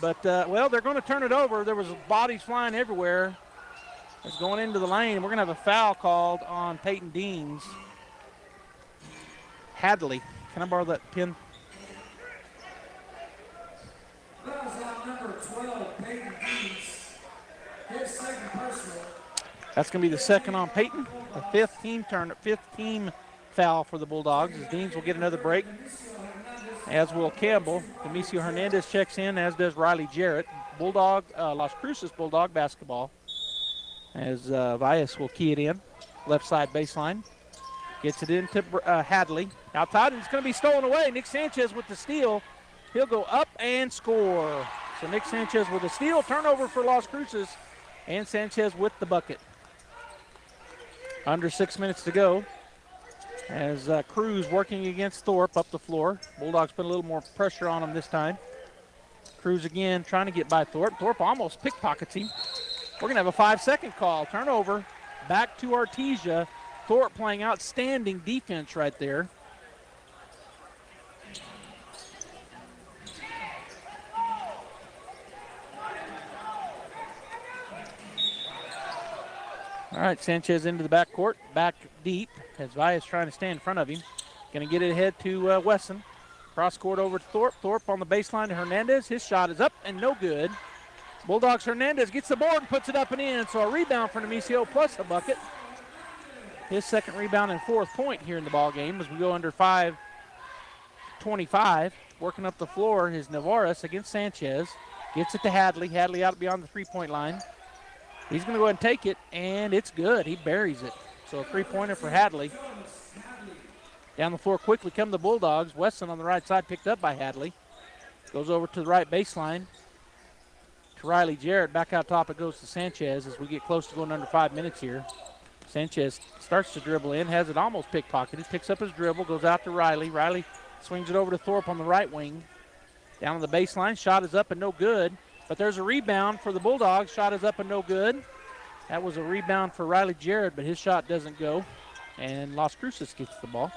But, well, they're going to turn it over. There was bodies flying everywhere. It's going into the lane. We're going to have a foul called on Peyton Deans. Hadley. Can I borrow that pin? That was out number 12, Peyton Deans. His second personal. That's going to be the second on Peyton. The fifth team foul for the Bulldogs as Deans will get another break. As will Campbell. Demisio Hernandez checks in, as does Riley Jarrett. Bulldog, Las Cruces Bulldog basketball. As Valles will key it in. Left side baseline. Gets it into Hadley. Outside, and it's going to be stolen away. Nick Sanchez with the steal. He'll go up and score. So Nick Sanchez with a steal. Turnover for Las Cruces. And Sanchez with the bucket. Under 6 minutes to go. As Cruz working against Thorpe up the floor. Bulldogs put a little more pressure on him this time. Cruz again trying to get by Thorpe. Thorpe almost pickpockets him. We're going to have a 5-second call. Turnover back to Artesia. Thorpe playing outstanding defense right there. All right, Sanchez into the backcourt, back deep as Valles trying to stay in front of him. Going to get it ahead to Wesson. Cross court over to Thorpe. Thorpe on the baseline to Hernandez. His shot is up and no good. Bulldogs Hernandez gets the board and puts it up and in. So a rebound for Demisio plus a bucket. His second rebound and fourth point here in the ball game as we go under 5:25. Working up the floor is Navarez against Sanchez. Gets it to Hadley. Hadley out beyond the three-point line. He's going to go ahead and take it, and it's good. He buries it. So a three-pointer for Hadley. Down the floor quickly come the Bulldogs. Wesson on the right side picked up by Hadley. Goes over to the right baseline to Riley Jarrett. Back out top it goes to Sanchez as we get close to going under 5 minutes here. Sanchez starts to dribble in, has it almost pickpocketed, picks up his dribble, goes out to Riley. Riley swings it over to Thorpe on the right wing. Down on the baseline, shot is up and no good. But there's a rebound for the Bulldogs. Shot is up and no good. That was a rebound for Riley Jarrett, but his shot doesn't go. And Las Cruces gets the ball.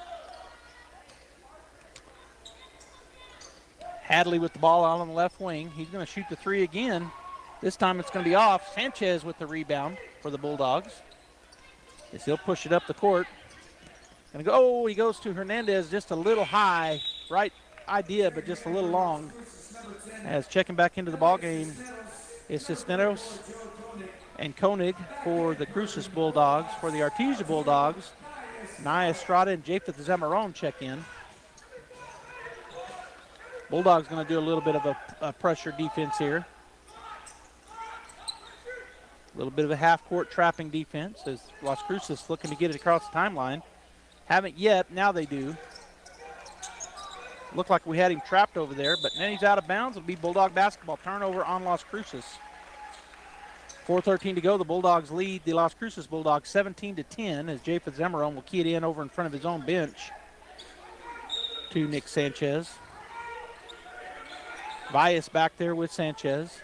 Hadley with the ball out on the left wing. He's going to shoot the three again. This time it's going to be off. Sanchez with the rebound for the Bulldogs. As he'll push it up the court. Going to go, oh, he goes to Hernandez just a little high. Right idea, but just a little long. As checking back into the ball game is Cisneros and Koenig for the Cruces Bulldogs. For the Artesia Bulldogs, Nia Estrada and Japheth Zamarone check in. Bulldogs going to do a little bit of a pressure defense here. A little bit of a half-court trapping defense as Las Cruces looking to get it across the timeline. Haven't yet. Now they do. Looked like we had him trapped over there, but then he's out of bounds. It'll be Bulldog basketball. Turnover on Las Cruces. 4:13 to go. The Bulldogs lead the Las Cruces Bulldogs 17-10 as Japheth Zemeron will key it in over in front of his own bench to Nick Sanchez. Vias back there with Sanchez.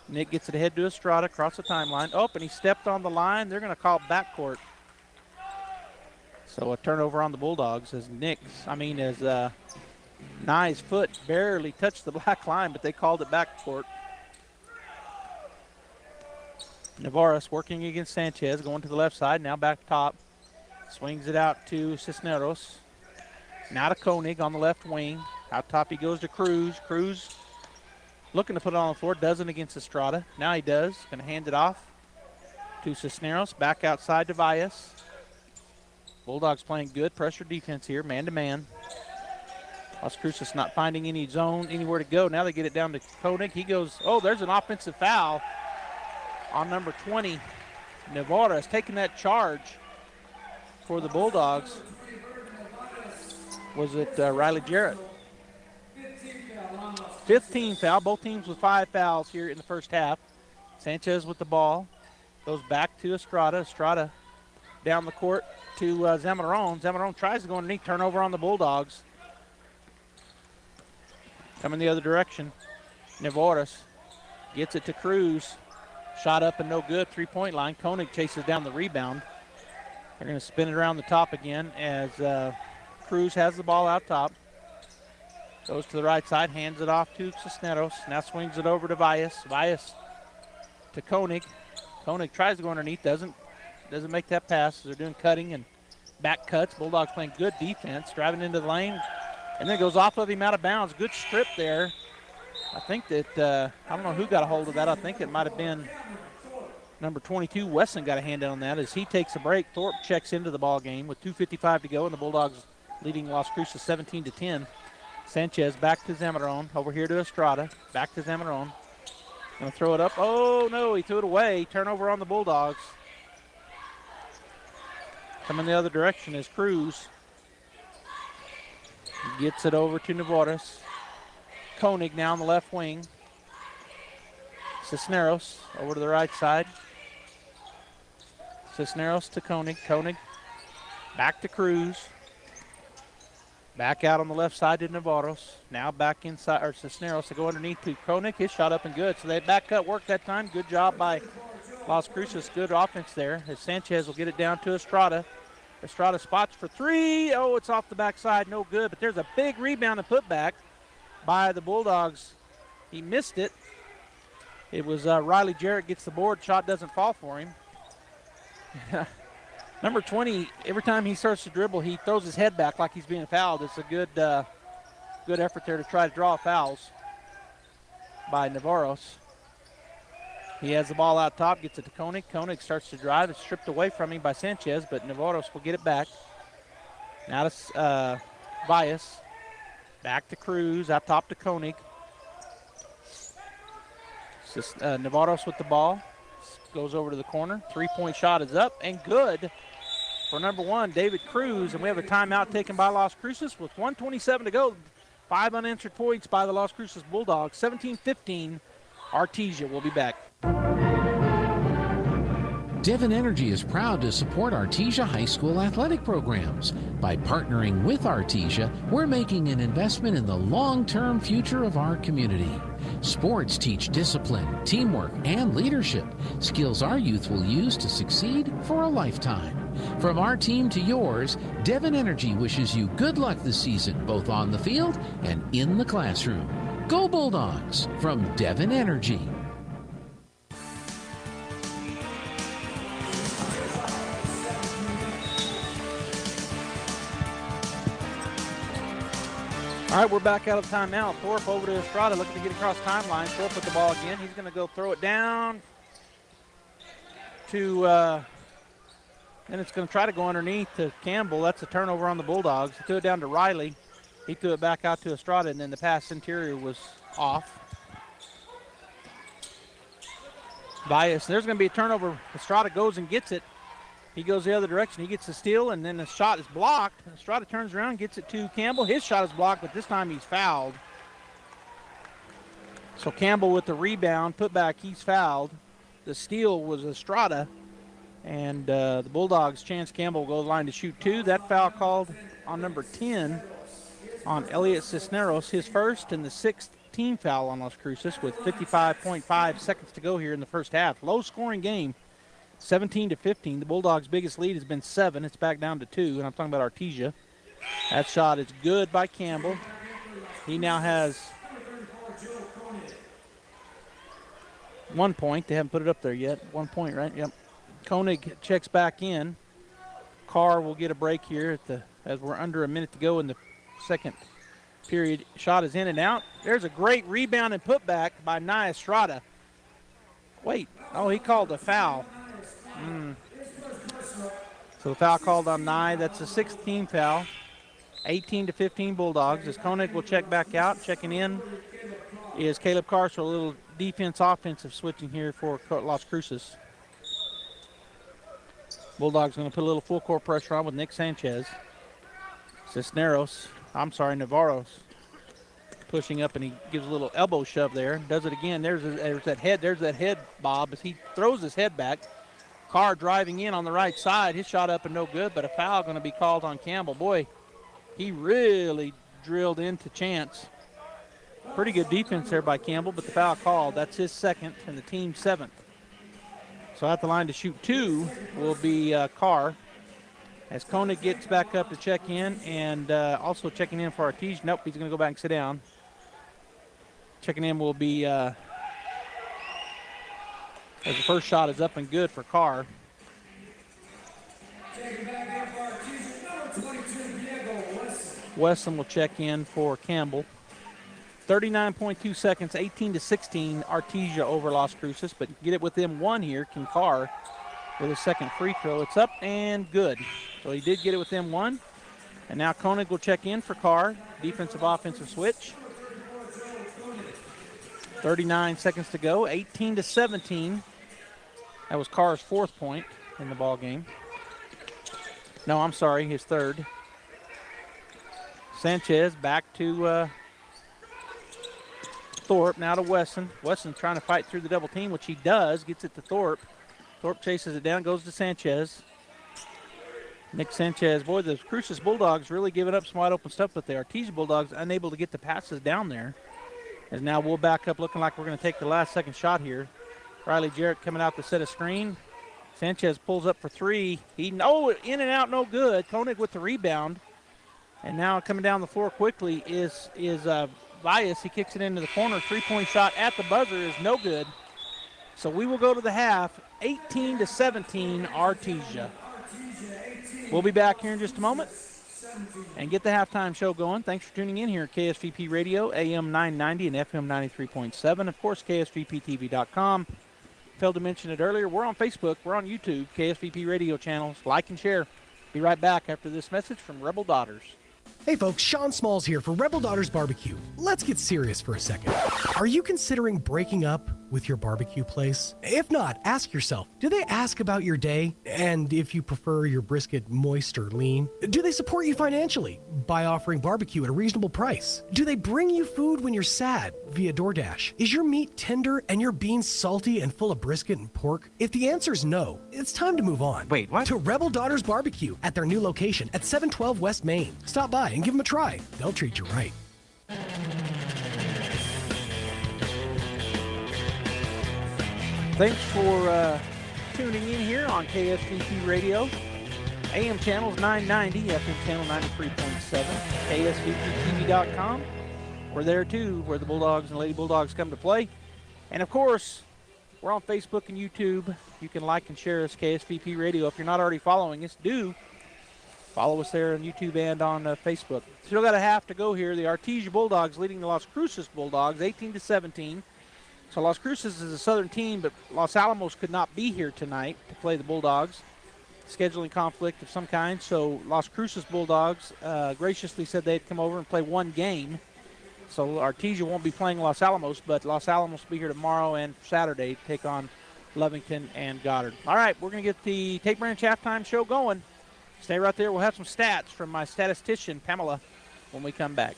Nick gets it ahead to Estrada across the timeline. Oh, and he stepped on the line. They're going to call backcourt. So a turnover on the Bulldogs as Nye's foot barely touched the black line, but they called it backcourt. Navarez working against Sanchez, going to the left side, now back top. Swings it out to Cisneros. Now to Koenig on the left wing. Out top he goes to Cruz. Cruz looking to put it on the floor, doesn't against Estrada. Now he does, going to hand it off to Cisneros. Back outside to Vias. Bulldogs playing good pressure defense here, man-to-man. Las Cruces not finding any zone, anywhere to go. Now they get it down to Koenig. He goes, oh, there's an offensive foul on number 20. Navarra has taken that charge for the Bulldogs. Was it Riley Jarrett? 15 foul. Both teams with 5 fouls here in the first half. Sanchez with the ball. Goes back to Estrada. Estrada down the court to Zemeron. Zemeron tries to go underneath. Turnover on the Bulldogs. Coming the other direction. Navarez gets it to Cruz. Shot up and no good. 3-point line. Koenig chases down the rebound. They're going to spin it around the top again as Cruz has the ball out top. Goes to the right side. Hands it off to Cisneros. Now swings it over to Vias. Vias to Koenig. Koenig tries to go underneath. Doesn't make that pass. They're doing cutting and back cuts. Bulldogs playing good defense. Driving into the lane. And then goes off of him out of bounds. Good strip there. I think that, I don't know who got a hold of that. I think it might have been number 22. Wesson got a hand on that as he takes a break. Thorpe checks into the ball game with 2:55 to go, and the Bulldogs leading Las Cruces 17-10. Sanchez back to Zemeron. Over here to Estrada. Back to Zemeron. Going to throw it up. Oh, no, he threw it away. Turnover on the Bulldogs. Coming the other direction is Cruz. He gets it over to Navarez. Koenig now on the left wing. Cisneros over to the right side. Cisneros to Koenig. Koenig back to Cruz. Back out on the left side to Navarros. Now back inside, or Cisneros to go underneath to Koenig. His shot up and good. So they back cut work that time. Good job by Las Cruces. Good offense there as Sanchez will get it down to Estrada. Estrada spots for 3. Oh, it's off the backside. No good. But there's a big rebound and putback by the Bulldogs. He missed it. It was Riley Jarrett gets the board. Shot doesn't fall for him. Number 20, every time he starts to dribble, he throws his head back like he's being fouled. It's a good effort there to try to draw fouls by Navarros. He has the ball out top, gets it to Koenig. Koenig starts to drive. It's stripped away from him by Sanchez, but Navarros will get it back. Now to Vias. Back to Cruz, out top to Koenig. Navarros with the ball. Goes over to the corner. 3-point shot is up and good for number 1, David Cruz. And we have a timeout taken by Las Cruces with 1:27 to go. 5 unanswered points by the Las Cruces Bulldogs. 17-15. Artesia will be back. Devon Energy is proud to support Artesia High School athletic programs. By partnering with Artesia, we're making an investment in the long-term future of our community. Sports teach discipline, teamwork, and leadership, skills our youth will use to succeed for a lifetime. From our team to yours, Devon Energy wishes you good luck this season, both on the field and in the classroom. Go Bulldogs from Devon Energy. All right, we're back out of timeout. Thorpe over to Estrada, looking to get across timeline. Thorpe with the ball again. He's going to go throw it down to, and it's going to try to go underneath to Campbell. That's a turnover on the Bulldogs. He threw it down to Riley. He threw it back out to Estrada, and then the pass interior was off. Bias. There's going to be a turnover. Estrada goes and gets it. He goes the other direction. He gets the steal, and then the shot is blocked. Estrada turns around, gets it to Campbell. His shot is blocked, but this time he's fouled. So Campbell with the rebound, put back, he's fouled. The steal was Estrada, and the Bulldogs, Chance Campbell, go to the line to shoot 2. That foul called on number 10 on Elliot Cisneros, his first and the 6th team foul on Las Cruces with 55.5 seconds to go here in the first half. Low-scoring game. 17-15. The Bulldogs' biggest lead has been 7. It's back down to 2, and I'm talking about Artesia. That shot is good by Campbell. He now has 1 point. They haven't put it up there yet. 1 point, right? Yep. Koenig checks back in. Carr will get a break here as we're under a minute to go in the second period. Shot is in and out. There's a great rebound and putback by Nye Estrada. Wait. Oh, he called a foul. So the foul called on Nye. That's the 6th team foul. 18-15 Bulldogs. As Koenig will check back out. Checking in is Caleb Carr. So a little defense-offensive switching here for Las Cruces. Bulldogs going to put a little full-court pressure on with Nick Sanchez. Navarro's pushing up, and he gives a little elbow shove there. Does it again. There's that head bob as he throws his head back. Carr driving in on the right side. His shot up and no good, but a foul going to be called on Campbell. Boy, he really drilled into Chance. Pretty good defense there by Campbell, but the foul called. That's his 2nd and the team's 7th. So at the line to shoot 2 will be Carr. As Koenig gets back up to check in, and also checking in for Artesia. Nope, he's going to go back and sit down. Checking in will be, as the first shot is up and good for Carr. Wesson will check in for Campbell. 39.2 seconds, 18-16, Artesia over Las Cruces, but get it within 1 here. Can Carr with his 2nd free throw. It's up and good. So he did get it within 1. And now Koenig will check in for Carr. Defensive offensive switch. 39 seconds to go. 18-17. That was Carr's 4th point in the ball game. No, I'm sorry, his 3rd. Sanchez back to Thorpe, now to Wesson. Wesson trying to fight through the double team, which he does. Gets it to Thorpe. Thorpe chases it down, goes to Sanchez. Nick Sanchez. Boy, the Cruces Bulldogs really giving up some wide open stuff, but the Artesia Bulldogs unable to get the passes down there. And now we'll back up looking like we're going to take the last second shot here. Riley Jarrett coming out to set a screen. Sanchez pulls up for 3. In and out, no good. Koenig with the rebound. And now coming down the floor quickly is Bias. He kicks it into the corner. 3-point shot at the buzzer is no good. So we will go to the half, 18-17 Artesia. We'll be back here in just a moment and get the halftime show going. Thanks for tuning in here at KSVP Radio, AM 990 and FM 93.7. Of course, KSVPTV.com. Failed to mention it earlier. We're on Facebook. We're on YouTube, KSVP Radio channels. Like and share. Be right back after this message from Rebel Daughters. Hey folks, Sean Smalls here for Rebel Daughters Barbecue. Let's get serious for a second. Are you considering breaking up with your barbecue place? If not, ask yourself, do they ask about your day? And if you prefer your brisket moist or lean? Do they support you financially by offering barbecue at a reasonable price? Do they bring you food when you're sad via DoorDash? Is your meat tender and your beans salty and full of brisket and pork? If the answer is no, it's time to move on. Wait, what? To Rebel Daughters Barbecue at their new location at 712 West Main. Stop by and give them a try. They'll treat you right. Thanks for tuning in here on KSVP Radio. AM channels 990, FM channel 93.7, KSVPTV.com. We're there too, where the Bulldogs and Lady Bulldogs come to play. And of course, we're on Facebook and YouTube. You can like and share us, KSVP Radio. If you're not already following us, do follow us there on YouTube and on Facebook. Still got a half to go here. The Artesia Bulldogs leading the Las Cruces Bulldogs 18-17. So Las Cruces is a southern team, but Los Alamos could not be here tonight to play the Bulldogs. Scheduling conflict of some kind. So Las Cruces Bulldogs graciously said they'd come over and play one game. So Artesia won't be playing Los Alamos, but Los Alamos will be here tomorrow and Saturday to take on Lovington, and Goddard. All right, we're going to get the Tate Branch halftime show going. Stay right there. We'll have some stats from my statistician, Pamela, when we come back.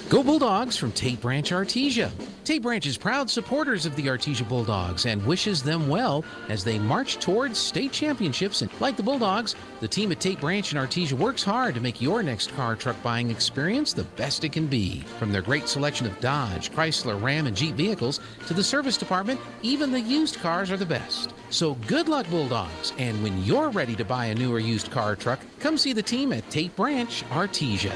Go Bulldogs from Tate Branch Artesia. Tate Branch is proud supporters of the Artesia Bulldogs and wishes them well as they march towards state championships. And like the Bulldogs, the team at Tate Branch and Artesia works hard to make your next car or truck buying experience the best it can be. From their great selection of Dodge, Chrysler, Ram, and Jeep vehicles to the service department, even the used cars are the best. So good luck, Bulldogs. And when you're ready to buy a new or used car or truck, come see the team at Tate Branch Artesia.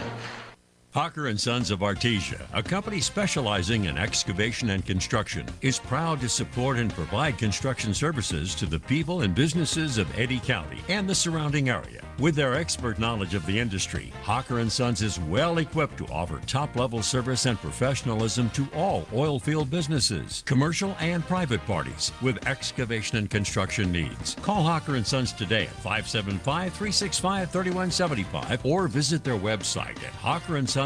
Hocker & Sons of Artesia, a company specializing in excavation and construction, is proud to support and provide construction services to the people and businesses of Eddy County and the surrounding area. With their expert knowledge of the industry, Hocker & Sons is well equipped to offer top-level service and professionalism to all oil field businesses, commercial and private parties with excavation and construction needs. Call Hocker & Sons today at 575-365-3175 or visit their website at hockerandsons.com.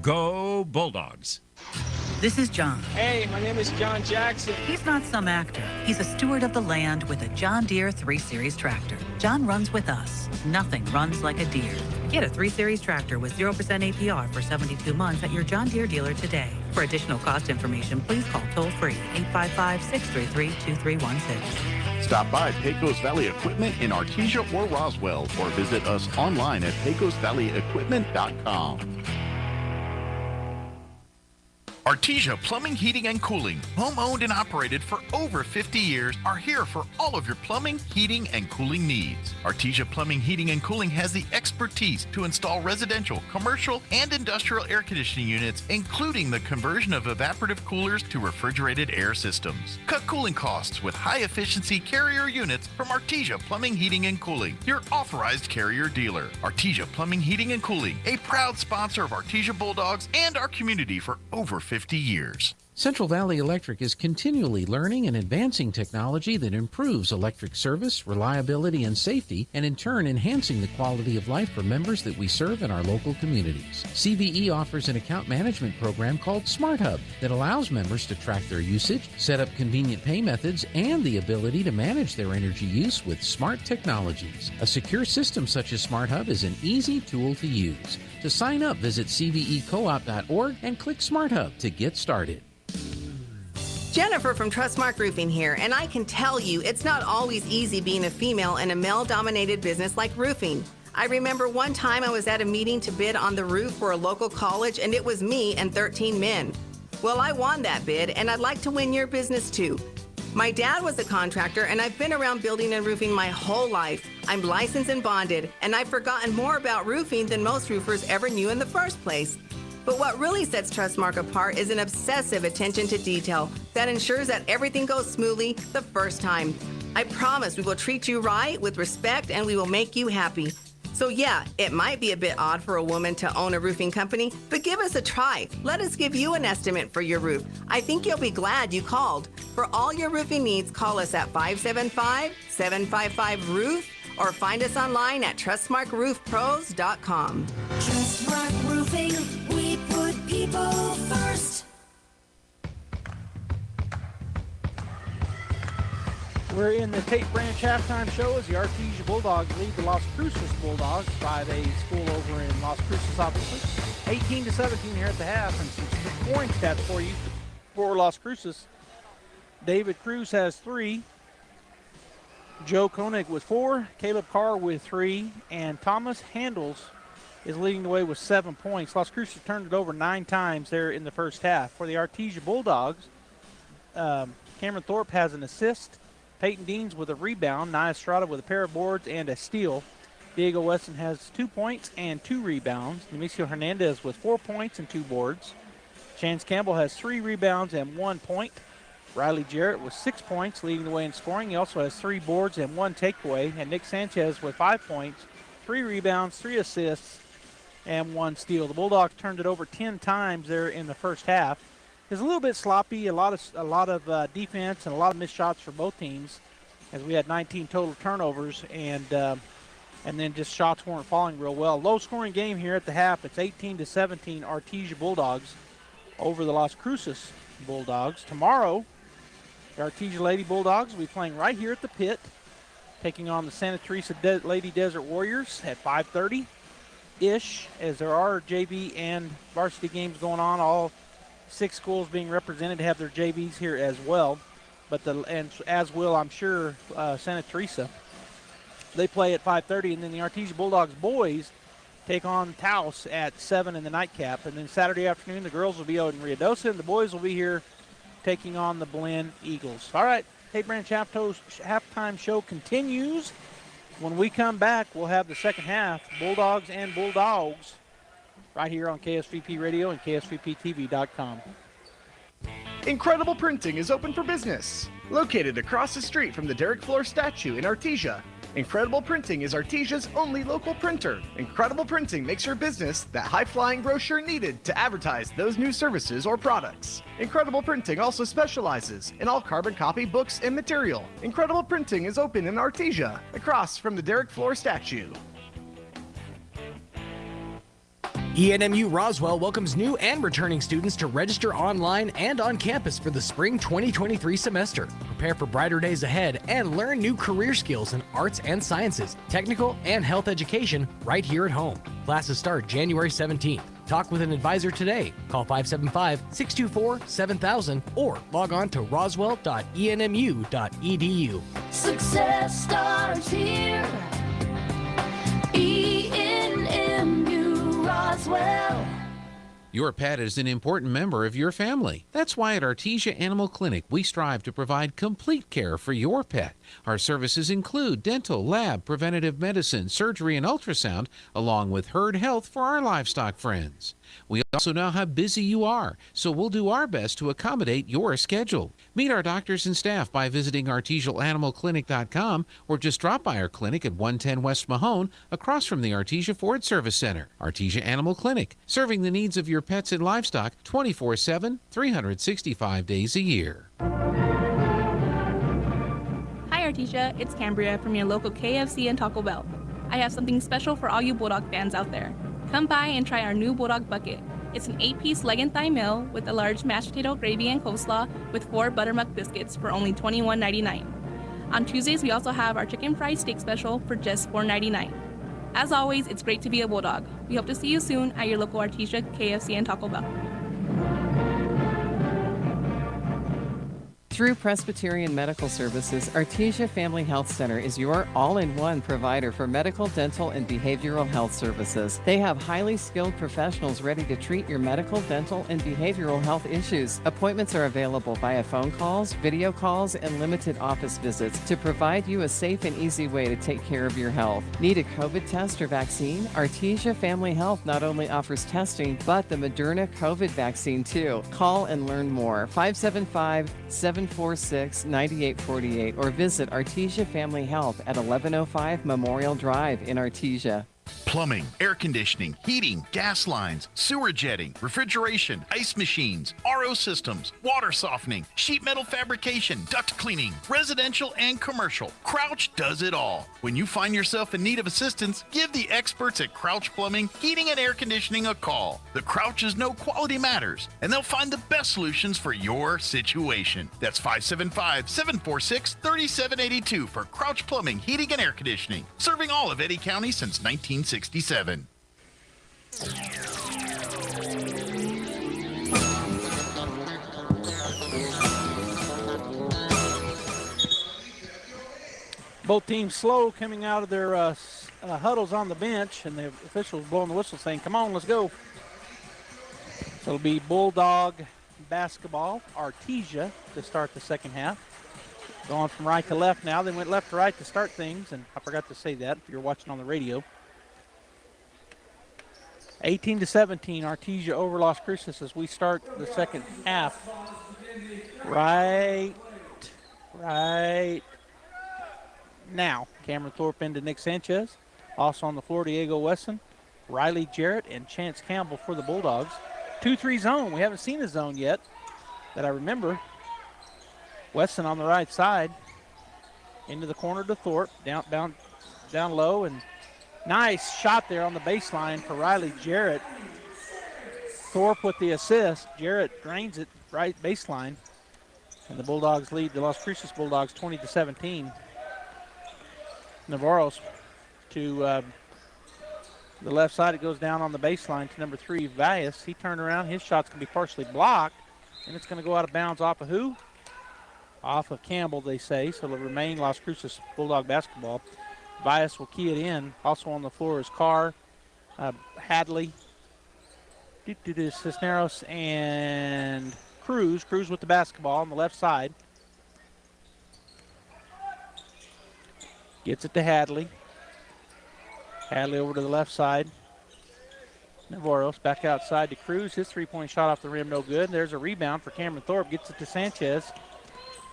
Go Bulldogs! This is John. Hey, my name is John Jackson. He's not some actor. He's a steward of the land with a John Deere 3 Series tractor. John runs with us. Nothing runs like a Deere. Get a 3 Series tractor with 0% APR for 72 months at your John Deere dealer today. For additional cost information, please call toll-free 855-633-2316. Stop by Pecos Valley Equipment in Artesia or Roswell, or visit us online at pecosvalleyequipment.com. Artesia Plumbing, Heating, and Cooling, home-owned and operated for over 50 years, are here for all of your plumbing, heating, and cooling needs. Artesia Plumbing, Heating, and Cooling has the expertise to install residential, commercial, and industrial air conditioning units, including the conversion of evaporative coolers to refrigerated air systems. Cut cooling costs with high-efficiency Carrier units from Artesia Plumbing, Heating, and Cooling, your authorized Carrier dealer. Artesia Plumbing, Heating, and Cooling, a proud sponsor of Artesia Bulldogs and our community for over 50 years. Central Valley Electric is continually learning and advancing technology that improves electric service, reliability, and safety, and in turn enhancing the quality of life for members that we serve in our local communities. CVE offers an account management program called Smart Hub that allows members to track their usage, set up convenient pay methods, and the ability to manage their energy use with smart technologies. A secure system such as Smart Hub is an easy tool to use. To sign up, visit cvecoop.org and click Smart Hub to get started. Jennifer from Trustmark Roofing here, and I can tell you it's not always easy being a female in a male-dominated business like roofing. I remember one time I was at a meeting to bid on the roof for a local college, and it was me and 13 men. Well, I won that bid, and I'd like to win your business too. My dad was a contractor, and I've been around building and roofing my whole life. I'm licensed and bonded, and I've forgotten more about roofing than most roofers ever knew in the first place. But what really sets Trustmark apart is an obsessive attention to detail that ensures that everything goes smoothly the first time. I promise we will treat you right with respect and we will make you happy. So yeah, it might be a bit odd for a woman to own a roofing company, but give us a try. Let us give you an estimate for your roof. I think you'll be glad you called. For all your roofing needs, call us at 575-755-ROOF or find us online at TrustmarkRoofPros.com. Trustmark Roofing, we put people first. We're in the Tate Branch halftime show as the Artesia Bulldogs lead the Las Cruces Bulldogs, 5A school over in Las Cruces, obviously. 18-17 here at the half, and some scoring stats for you for Las Cruces. David Cruz has 3. Joe Koenig with 4, Caleb Carr with 3, and Thomas Handles is leading the way with 7 points. Las Cruces turned it over 9 times there in the first half. For the Artesia Bulldogs, Cameron Thorpe has an assist, Peyton Deans with a rebound, Nia Estrada with a pair of boards and a steal. Diego Weston has 2 points and 2 rebounds. Nemesio Hernandez with 4 points and 2 boards. Chance Campbell has 3 rebounds and 1 point. Riley Jarrett with 6 points, leading the way in scoring. He also has 3 boards and 1 takeaway. And Nick Sanchez with 5 points, 3 rebounds, 3 assists, and 1 steal. The Bulldogs turned it over 10 times there in the first half. It was a little bit sloppy, a lot of defense and a lot of missed shots for both teams, as we had 19 total turnovers, and then just shots weren't falling real well. Low-scoring game here at the half. It's 18-17 Artesia Bulldogs over the Las Cruces Bulldogs. Tomorrow, The Artesia Lady Bulldogs will be playing right here at the pit, taking on the Santa Teresa Lady Desert Warriors at 5:30-ish, as there are JV and varsity games going on. All 6 schools being represented have their JVs here as well, and as will, I'm sure, Santa Teresa. They play at 5:30, and then the Artesia Bulldogs boys take on Taos at 7 in the nightcap. And then Saturday afternoon, the girls will be out in Ruidoso, and the boys will be here taking on the Belen Eagles. All right, Tate Branch halftime show continues. When we come back, we'll have the second half, Bulldogs and Bulldogs, right here on KSVP Radio and KSVPTV.com. Incredible Printing is open for business. Located across the street from the Derek Floor statue in Artesia, Incredible Printing is Artesia's only local printer. Incredible Printing makes your business that high-flying brochure needed to advertise those new services or products. Incredible Printing also specializes in all carbon copy books and material. Incredible Printing is open in Artesia, across from the Derek Floor statue. ENMU Roswell welcomes new and returning students to register online and on campus for the spring 2023 semester. Prepare for brighter days ahead and learn new career skills in arts and sciences, technical and health education right here at home. Classes start January 17th. Talk with an advisor today. Call 575-624-7000 or log on to roswell.enmu.edu. Success starts here. ENMU Roswell. Your pet is an important member of your family. That's why at Artesia Animal Clinic, we strive to provide complete care for your pet. Our services include dental, lab, preventative medicine, surgery, and ultrasound, along with herd health for our livestock friends. We also know how busy you are, so we'll do our best to accommodate your schedule. Meet our doctors and staff by visiting artesiaanimalclinic.com or just drop by our clinic at 110 West Mahone, across from the Artesia Ford Service Center. Artesia Animal Clinic, serving the needs of your pets and livestock 24/7, 365 days a year. Hi Artesia, it's Cambria from your local KFC and Taco Bell. I have something special for all you Bulldog fans out there. Come by and try our new Bulldog Bucket. It's an 8-piece leg and thigh meal with a large mashed potato gravy and coleslaw with 4 buttermilk biscuits for only $21.99. On Tuesdays, we also have our chicken fried steak special for just $4.99. As always, it's great to be a Bulldog. We hope to see you soon at your local Artesia, KFC, and Taco Bell. Through Presbyterian Medical Services, Artesia Family Health Center is your all-in-one provider for medical, dental, and behavioral health services. They have highly skilled professionals ready to treat your medical, dental, and behavioral health issues. Appointments are available via phone calls, video calls, and limited office visits to provide you a safe and easy way to take care of your health. Need a COVID test or vaccine? Artesia Family Health not only offers testing, but the Moderna COVID vaccine too. Call and learn more. 575-746-9848 or visit Artesia Family Health at 1105 Memorial Drive in Artesia. Plumbing, air conditioning, heating, gas lines, sewer jetting, refrigeration, ice machines, RO systems, water softening, sheet metal fabrication, duct cleaning, residential and commercial. Crouch does it all. When you find yourself in need of assistance, give the experts at Crouch Plumbing, Heating, and Air Conditioning a call. The Crouches know quality matters, and they'll find the best solutions for your situation. That's 575-746-3782 for Crouch Plumbing, Heating, and Air Conditioning, serving all of Eddy County since 1967. Both teams slow coming out of their huddles on the bench, and the officials blowing the whistle saying, come on, let's go. So it'll be Bulldog basketball, Artesia, to start the second half. Going from right to left now. They went left to right to start things, and I forgot to say that if you're watching on the radio. 18-17, Artesia over Las Cruces as we start the second half. Right now. Cameron Thorpe into Nick Sanchez. Also on the floor, Diego Wesson, Riley Jarrett, and Chance Campbell for the Bulldogs. 2-3 zone. We haven't seen a zone yet that I remember. Wesson on the right side. Into the corner to Thorpe. Down low, and nice shot there on the baseline for Riley Jarrett. Thorpe with the assist. Jarrett drains it right baseline. And the Bulldogs lead the Las Cruces Bulldogs 20-17. Navarro's to the left side. It goes down on the baseline to number 3, Valles. He turned around. His shot's going to be partially blocked, and it's going to go out of bounds off of who? Off of Campbell, they say. So it'll remain Las Cruces Bulldog basketball. Valles will key it in. Also on the floor is Carr, Hadley, Cisneros, and Cruz. Cruz with the basketball on the left side. Gets it to Hadley. Hadley over to the left side. Navarro's back outside to Cruz. His three-point shot off the rim, no good. There's a rebound for Cameron Thorpe. Gets it to Sanchez.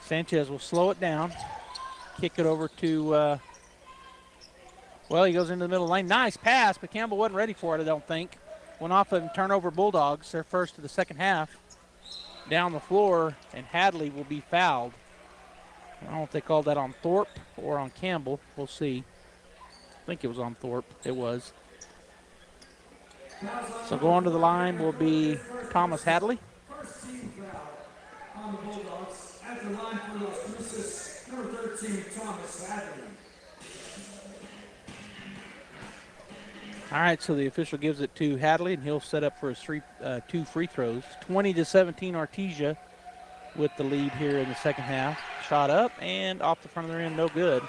Sanchez will slow it down. Kick it over to, well, he goes into the middle lane. Nice pass, but Campbell wasn't ready for it, I don't think. Went off of turnover Bulldogs, their first of the second half. Down the floor, and Hadley will be fouled. I don't know if they called that on Thorpe or on Campbell. We'll see. I think it was on Thorpe. It was. So going to the line will be Thomas Hadley. First team foul on the Bulldogs. At the line for Las Cruces, number 13, Thomas Hadley. All right, so the official gives it to Hadley, and he'll set up for his 2 free throws. 20-17 Artesia with the lead here in the second half. Shot up and off the front of the rim, no good.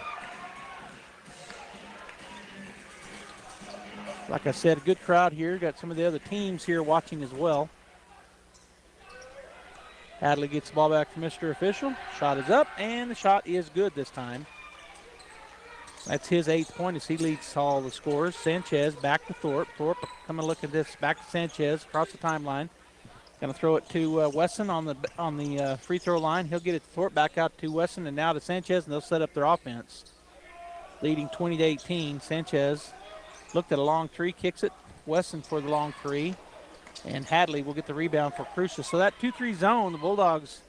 Like I said, a good crowd here. Got some of the other teams here watching as well. Hadley gets the ball back from Mr. Official. Shot is up, and the shot is good this time. That's his 8th point as he leads all the scores. Sanchez back to Thorpe. Thorpe, come and look at this. Back to Sanchez across the timeline. Going to throw it to Wesson on the free throw line. He'll get it to Thorpe, back out to Wesson, and now to Sanchez, and they'll set up their offense. Leading 20-18. Sanchez looked at a long three, kicks it. Wesson for the long three, and Hadley will get the rebound for Cruces. So that 2-3 zone, the Bulldogs,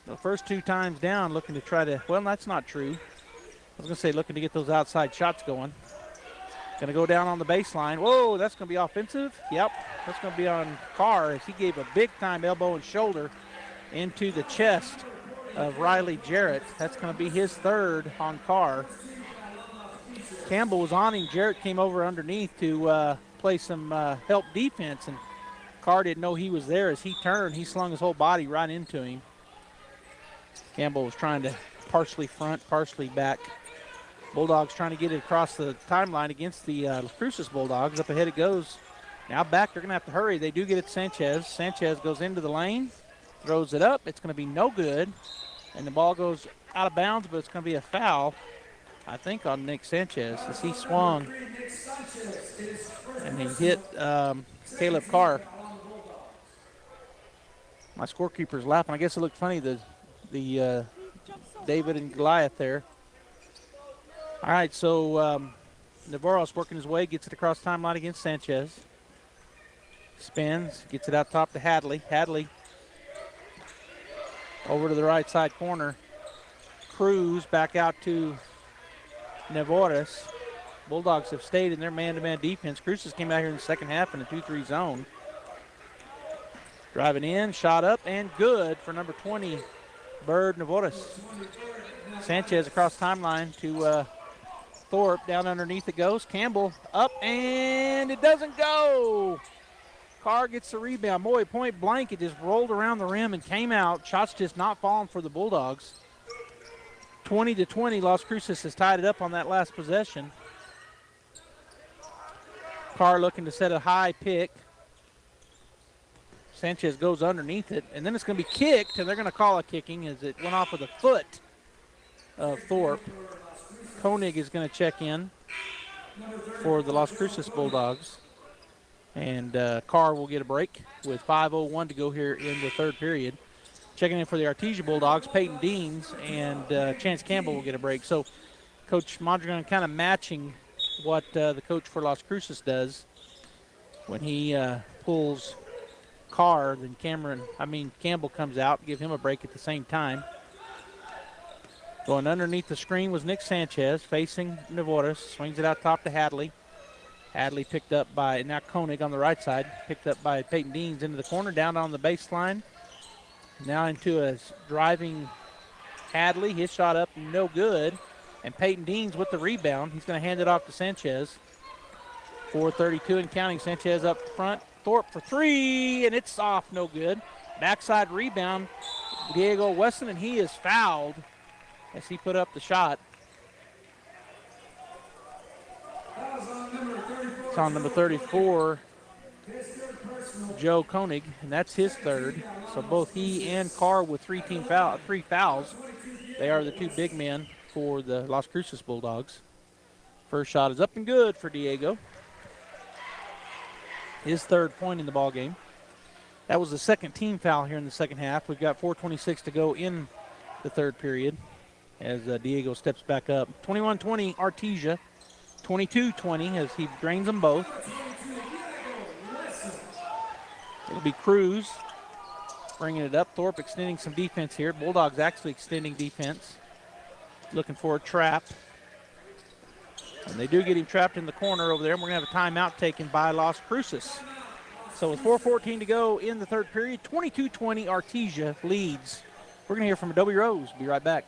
the first 2 times down, looking to try to, well, that's not true. I was going to say looking to get those outside shots going. Going to go down on the baseline. Whoa, that's going to be offensive. Yep, that's going to be on Carr as he gave a big-time elbow and shoulder into the chest of Riley Jarrett. That's going to be his 3rd on Carr. Campbell was on him. Jarrett came over underneath to play some help defense, and Carr didn't know he was there. As he turned, he slung his whole body right into him. Campbell was trying to partially front, partially back. Bulldogs trying to get it across the timeline against the Cruces Bulldogs. Up ahead it goes. Now back, they're going to have to hurry. They do get it to Sanchez. Sanchez goes into the lane, throws it up. It's going to be no good, and the ball goes out of bounds, but it's going to be a foul, I think, on Nick Sanchez as he swung, and he hit Caleb Carr. My scorekeeper's laughing. I guess it looked funny, the David and Goliath there. All right, so Navarro's working his way, gets it across the timeline against Sanchez. Spins, gets it out top to Hadley. Hadley over to the right side corner. Cruz back out to Navarro's. Bulldogs have stayed in their man-to-man defense. Cruces came out here in the second half in a 2-3 zone. Driving in, shot up, and good for number 20, Bird Navarro's. Sanchez across timeline to Thorpe. Down underneath it goes. Campbell up, and it doesn't go. Carr gets the rebound. Boy, point blank, it just rolled around the rim and came out. Shots just not falling for the Bulldogs. 20-20, Las Cruces has tied it up on that last possession. Carr looking to set a high pick. Sanchez goes underneath it, and then it's going to be kicked, and they're going to call a kicking as it went off with the foot of Thorpe. Koenig is going to check in for the Las Cruces Bulldogs, and Carr will get a break with 5:01 to go here in the 3rd period. Checking in for the Artesia Bulldogs, Peyton Deans, and Chance Campbell will get a break. So Coach Mondragon kind of matching what the coach for Las Cruces does when he pulls Carr, then Campbell comes out, give him a break at the same time. Going underneath the screen was Nick Sanchez, facing Navarro's, swings it out top to Hadley. Hadley picked up by, now Koenig on the right side, picked up by Peyton Deans into the corner, down on the baseline. Now into a driving Hadley. His shot up, no good. And Peyton Deans with the rebound. He's going to hand it off to Sanchez. 4:32 and counting. Sanchez up front. Thorpe for three, and it's off, no good. Backside rebound, Diego Weston, and he is fouled as he put up the shot. It's on number 34, Joe Koenig, and that's his third. So both he and Carr with three fouls. They are the two big men for the Las Cruces Bulldogs. First shot is up and good for Diego. His third point in the ball game. That was the second team foul here in the second half. We've got 4:26 to go in the third period as Diego steps back up. 21-20 Artesia. 22-20 as he drains them both. It'll be Cruz bringing it up. Thorpe extending some defense here. Bulldogs actually extending defense. Looking for a trap. And they do get him trapped in the corner over there, and we're going to have a timeout taken by Las Cruces. So with 4:14 to go in the third period, 22-20 Artesia leads. We're going to hear from Adobe Rose. Be right back.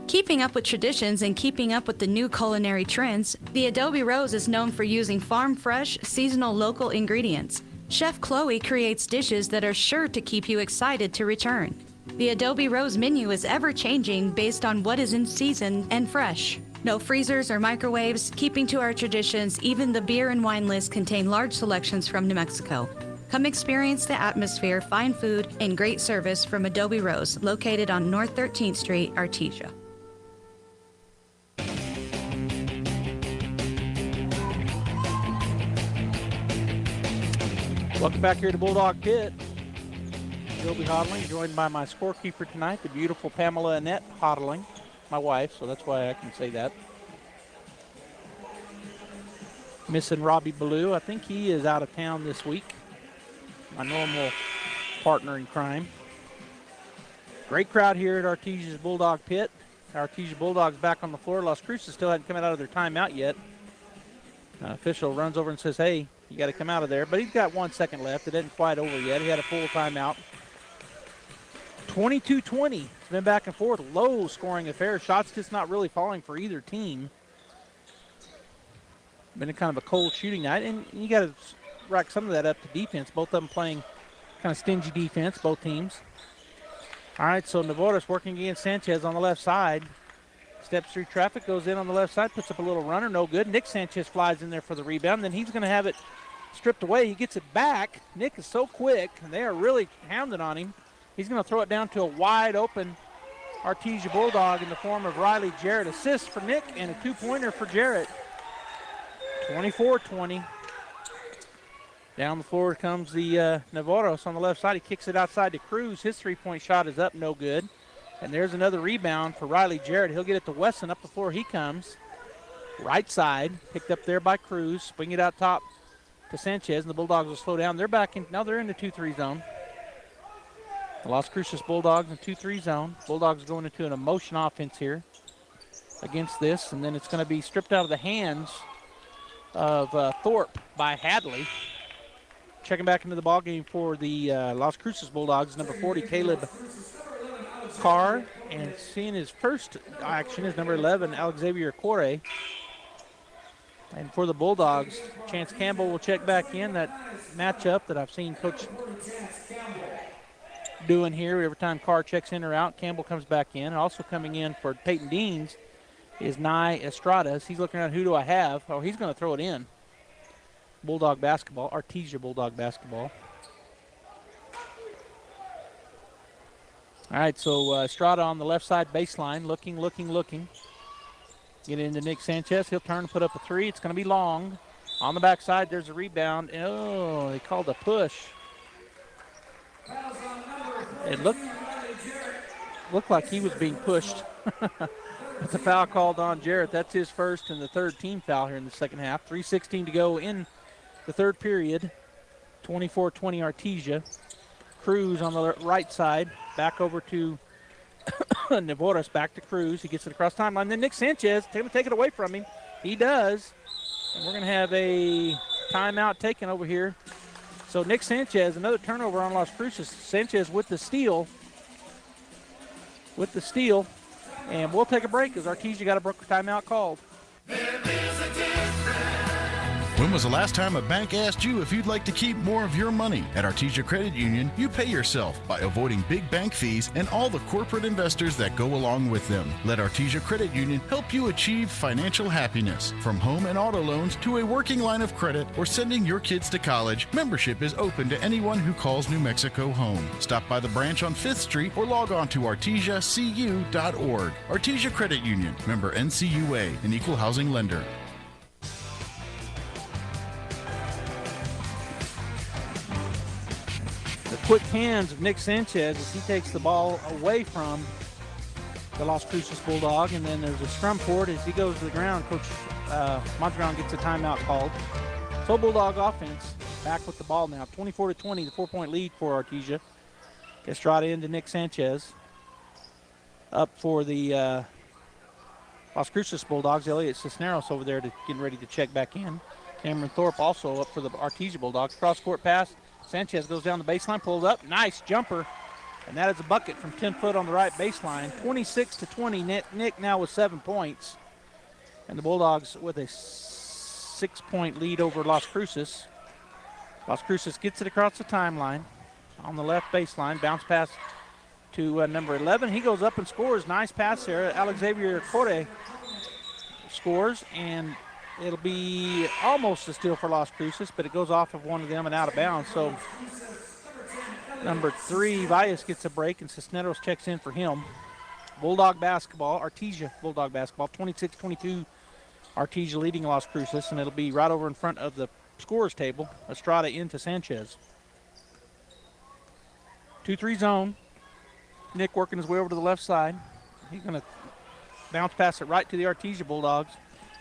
Keeping up with traditions and keeping up with the new culinary trends, the Adobe Rose is known for using farm-fresh, seasonal local ingredients. Chef Chloe creates dishes that are sure to keep you excited to return. The Adobe Rose menu is ever-changing based on what is in season and fresh. No freezers or microwaves, keeping to our traditions, even the beer and wine list contain large selections from New Mexico. Come experience the atmosphere, fine food, and great service from Adobe Rose, located on North 13th Street, Artesia. Welcome back here to Bulldog Pit. Joby Hodling, joined by my scorekeeper tonight, the beautiful Pamela Annette Hodling, my wife, so that's why I can say that. Missing Robbie Ballou. I think he is out of town this week. My normal partner in crime. Great crowd here at Artesia's Bulldog Pit. Artesia Bulldogs back on the floor. Las Cruces still hadn't come out of their timeout yet. Official runs over and says, hey, you got to come out of there. But he's got 1 second left. It isn't quite over yet. He had a full timeout. 22-20. It's been back and forth. Low scoring affair. Shots just not really falling for either team. Been a kind of a cold shooting night. And you got to rack some of that up to defense. Both of them playing kind of stingy defense, both teams. All right, so Navarro's working against Sanchez on the left side. Steps through traffic, goes in on the left side, puts up a little runner, no good. Nick Sanchez flies in there for the rebound. Then he's going to have it stripped away. He gets it back. Nick is so quick, and they are really hounding on him. He's going to throw it down to a wide open Artesia Bulldog in the form of Riley Jarrett. Assist for Nick and a two-pointer for Jarrett. 24-20. Down the floor comes the Navarros on the left side. He kicks it outside to Cruz. His three-point shot is up, no good. And there's another rebound for Riley Jarrett. He'll get it to Weston. Up the floor he comes. Right side, picked up there by Cruz. Bring it out top to Sanchez, and the Bulldogs will slow down. They're back in. Now they're in the 2-3 zone. The Las Cruces Bulldogs in 2-3 zone. Bulldogs going into an emotion offense here against this, and then it's going to be stripped out of the hands of Thorpe by Hadley. Checking back into the ballgame for the Las Cruces Bulldogs, number 40, Caleb Carr, and seeing his first action is number 11, Alexavier Corre. And for the Bulldogs, Chance Campbell will check back in. That matchup that I've seen Coach doing here every time Carr checks in or out, Campbell comes back in. And also coming in for Peyton Deans is Nye Estrada. He's looking around, who do I have? Oh, he's going to throw it in. Bulldog basketball, Artesia Bulldog basketball. All right, so Estrada on the left side baseline, looking. Get into Nick Sanchez. He'll turn and put up a three. It's going to be long. On the backside, there's a rebound. Oh, they called a push. It looked like he was being pushed. With the foul called on Jarrett. That's his first and the third team foul here in the second half. 3:16 to go in the third period. 24-20 Artesia. Cruz on the right side. Back over to Navarros, back to Cruz. He gets it across timeline. Then Nick Sanchez, going to take it away from him. He does. And we're going to have a timeout taken over here. So Nick Sanchez, another turnover on Las Cruces. Sanchez with the steal. with the steal. And we'll take a break as Artesia got a timeout called. When was the last time a bank asked you if you'd like to keep more of your money? At Artesia Credit Union, you pay yourself by avoiding big bank fees and all the corporate investors that go along with them. Let Artesia Credit Union help you achieve financial happiness. From home and auto loans to a working line of credit or sending your kids to college, membership is open to anyone who calls New Mexico home. Stop by the branch on 5th Street or log on to artesiacu.org. Artesia Credit Union, member NCUA, an equal housing lender. Quick hands of Nick Sanchez as he takes the ball away from the Las Cruces Bulldog, and then there's a scrum for it as he goes to the ground. Coach Mondragon gets a timeout called. So Bulldog offense back with the ball now. 24-20, the 4-point lead for Artesia. Estrada into Nick Sanchez. Up for the Las Cruces Bulldogs. Elliot Cisneros over there getting ready to check back in. Cameron Thorpe also up for the Artesia Bulldogs. Cross-court pass. Sanchez goes down the baseline, pulls up. Nice jumper. And that is a bucket from 10 foot on the right baseline. 26-20. Nick now with 7 points. And the Bulldogs with a 6-point lead over Las Cruces. Las Cruces gets it across the timeline on the left baseline. Bounce pass to number 11. He goes up and scores. Nice pass there. Alexavier Corre scores, and it'll be almost a steal for Las Cruces, but it goes off of one of them and out of bounds. So number 3, Valles gets a break, and Cisneros checks in for him. Bulldog basketball, Artesia Bulldog basketball, 26-22. Artesia leading Las Cruces, and it'll be right over in front of the scorers table. Estrada into Sanchez. 2-3 zone. Nick working his way over to the left side. He's going to bounce pass it right to the Artesia Bulldogs.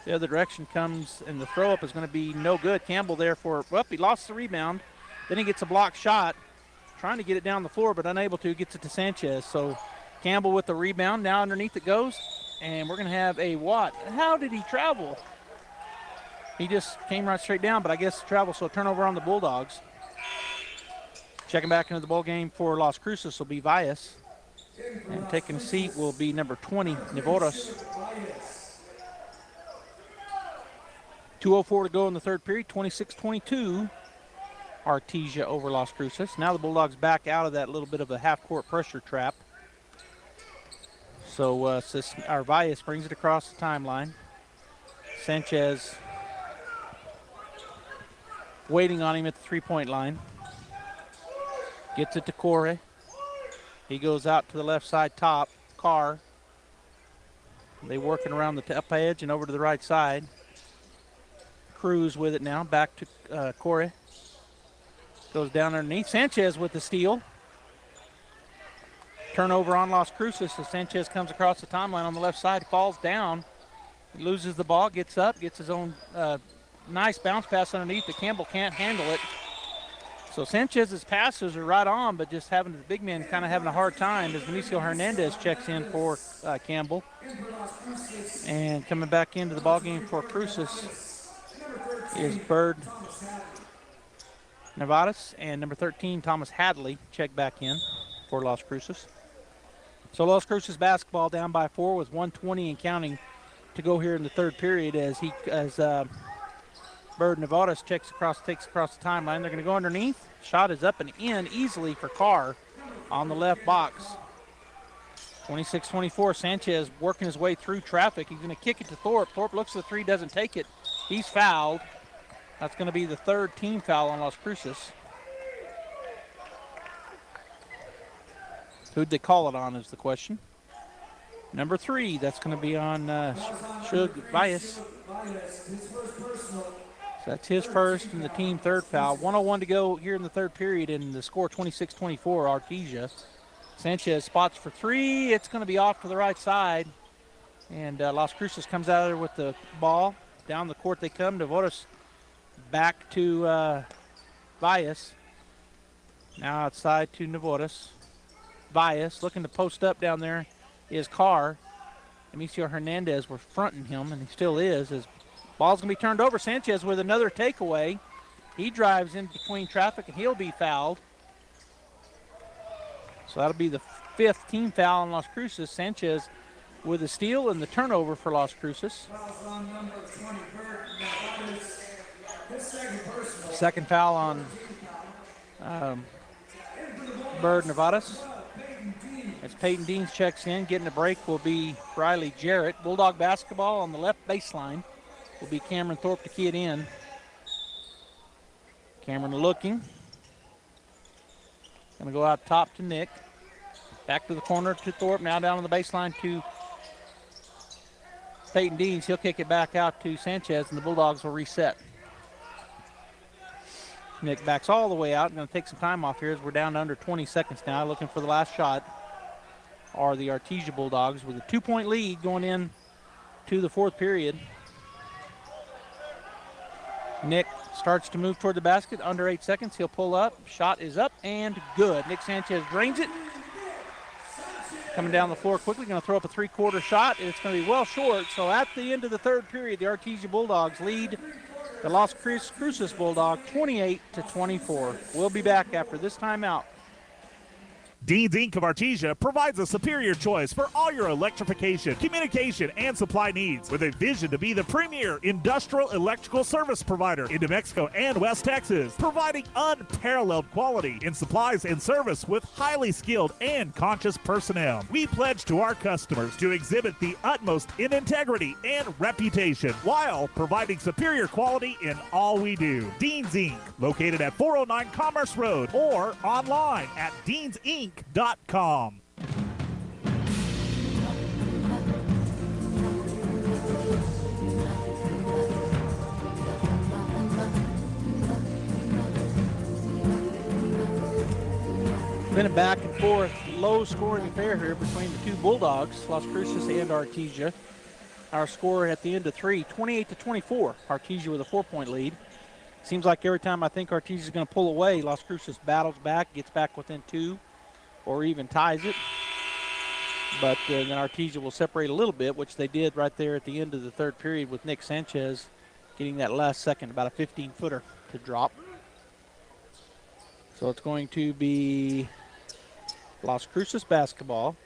The other direction comes, and the throw-up is going to be no good. Campbell there for, well, he lost the rebound. Then he gets a block shot, trying to get it down the floor, but unable to. Gets it to Sanchez. So Campbell with the rebound. Now underneath it goes, and we're going to have a Watt. How did he travel? He just came right straight down, but I guess travel, so a turnover on the Bulldogs. Checking back into the ball game for Las Cruces will be Valles. And taking a seat will be number 20, Nivoros. 2:04 to go in the third period, 26-22. Artesia over Las Cruces. Now the Bulldogs back out of that little bit of a half-court pressure trap. So Valles brings it across the timeline. Sanchez waiting on him at the three-point line. Gets it to Corre. He goes out to the left side top. Carr. They working around the top edge and over to the right side. Cruz with it now. Back to Corre. Goes down underneath. Sanchez with the steal. Turnover on Las Cruces as Sanchez comes across the timeline on the left side. Falls down. He loses the ball. Gets up. Gets his own nice bounce pass underneath, but Campbell can't handle it. So Sanchez's passes are right on, but just having the big man kind of having a hard time as Benicio Hernandez checks in for Campbell. And coming back into the ballgame for Cruces is Bird Nevadas, and number 13, Thomas Hadley, check back in for Las Cruces. So Las Cruces basketball down by 4 with 1:20 and counting to go here in the third period as Bird Nevadas takes across the timeline. They're going to go underneath. Shot is up and in easily for Carr on the left box. 26-24. Sanchez working his way through traffic. He's going to kick it to Thorpe. Thorpe looks at the three, doesn't take it. He's fouled. That's going to be the third team foul on Las Cruces. Who'd they call it on is the question. Number 3, that's going to be on Shug Valles. So that's his first and the team third foul. 1:01 to go here in the third period, and the score 26-24, Artesia. Sanchez spots for 3. It's going to be off to the right side. And Las Cruces comes out of there with the ball. Down the court they come. Devotis back to Valles. Now outside to Nevotis. Valles looking to post up down there is Carr. Amicio Hernandez were fronting him, and he still is. His ball's going to be turned over. Sanchez with another takeaway. He drives in between traffic, and he'll be fouled. So that'll be the fifth team foul on Las Cruces. Sanchez with a steal and the turnover for Las Cruces. Second foul on Bird Nevadas. As Peyton Deans checks in, getting the break will be Riley Jarrett. Bulldog basketball on the left baseline will be Cameron Thorpe to key it in. Cameron looking. Going to go out top to Nick. Back to the corner to Thorpe. Now down on the baseline to Peyton Deans. He'll kick it back out to Sanchez, and the Bulldogs will reset. Nick backs all the way out. Going to take some time off here as we're down to under 20 seconds now. Looking for the last shot are the Artesia Bulldogs with a 2-point lead going in to the fourth period. Nick starts to move toward the basket. Under 8 seconds. He'll pull up. Shot is up and good. Nick Sanchez drains it. Coming down the floor quickly. Going to throw up a three-quarter shot. It's going to be well short. So at the end of the third period, the Artesia Bulldogs lead the Las Cruces Bulldog 28-24. We'll be back after this timeout. Dean's Inc. of Artesia provides a superior choice for all your electrification, communication, and supply needs with a vision to be the premier industrial electrical service provider in New Mexico and West Texas, providing unparalleled quality in supplies and service with highly skilled and conscious personnel. We pledge to our customers to exhibit the utmost in integrity and reputation while providing superior quality in all we do. Dean's Inc., located at 409 Commerce Road or online at deansinc.com. Been a back and forth, low-scoring affair here between the two Bulldogs, Las Cruces and Artesia. Our score at the end of 28-24. Artesia with a 4-point lead. Seems like every time I think Artesia is going to pull away, Las Cruces battles back, gets back within 2, or even ties it. But then Artesia will separate a little bit, which they did right there at the end of the third period with Nick Sanchez getting that last second, about a 15-footer to drop. So it's going to be Las Cruces basketball.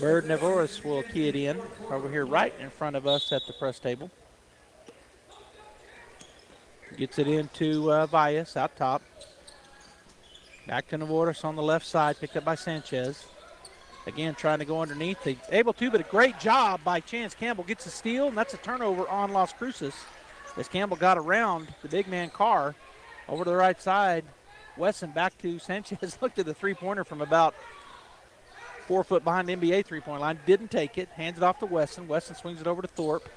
Bird Nevadas will key it in over here right in front of us at the press table. Gets it into Valles out top. Back to Nevadas on the left side, picked up by Sanchez. Again, trying to go underneath. They able to, but a great job by Chance Campbell. Gets a steal, and that's a turnover on Las Cruces. As Campbell got around the big man Carr over to the right side. Wesson back to Sanchez. Looked at the three-pointer from about 4 foot behind the NBA three-point line. Didn't take it. Hands it off to Wesson. Wesson swings it over to Thorpe.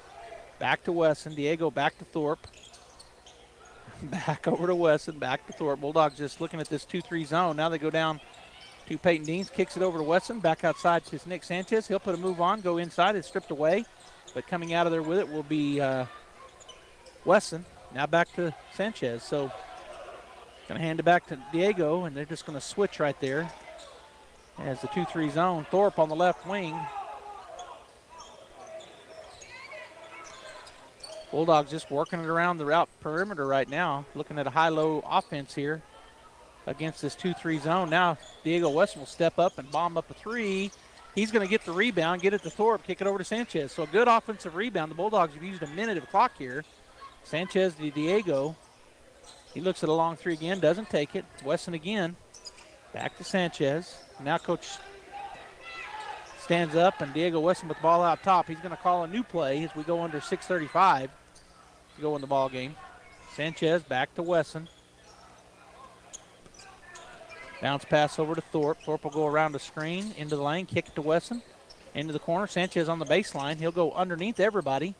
Back to Wesson. Diego back to Thorpe. Back over to Wesson. Back to Thorpe. Bulldogs just looking at this 2-3 zone. Now they go down to Peyton Deans. Kicks it over to Wesson. Back outside to Nick Sanchez. He'll put a move on. Go inside. It's stripped away. But coming out of there with it will be Wesson. Now back to Sanchez. So going to hand it back to Diego, and they're just going to switch right there as the 2-3 zone. Thorpe on the left wing. Bulldogs just working it around the route perimeter right now, looking at a high-low offense here against this 2-3 zone. Now Diego Wesson will step up and bomb up a three. He's going to get the rebound, get it to Thorpe, kick it over to Sanchez. So a good offensive rebound. The Bulldogs have used a minute of clock here. Sanchez to Diego. He looks at a long three again, doesn't take it. Wesson again. Back to Sanchez. Now coach stands up, and Diego Wesson with the ball out top. He's going to call a new play as we go under 6:35 to go in the ball game. Sanchez back to Wesson. Bounce pass over to Thorpe. Thorpe will go around the screen, into the lane, kick it to Wesson. Into the corner. Sanchez on the baseline. He'll go underneath everybody.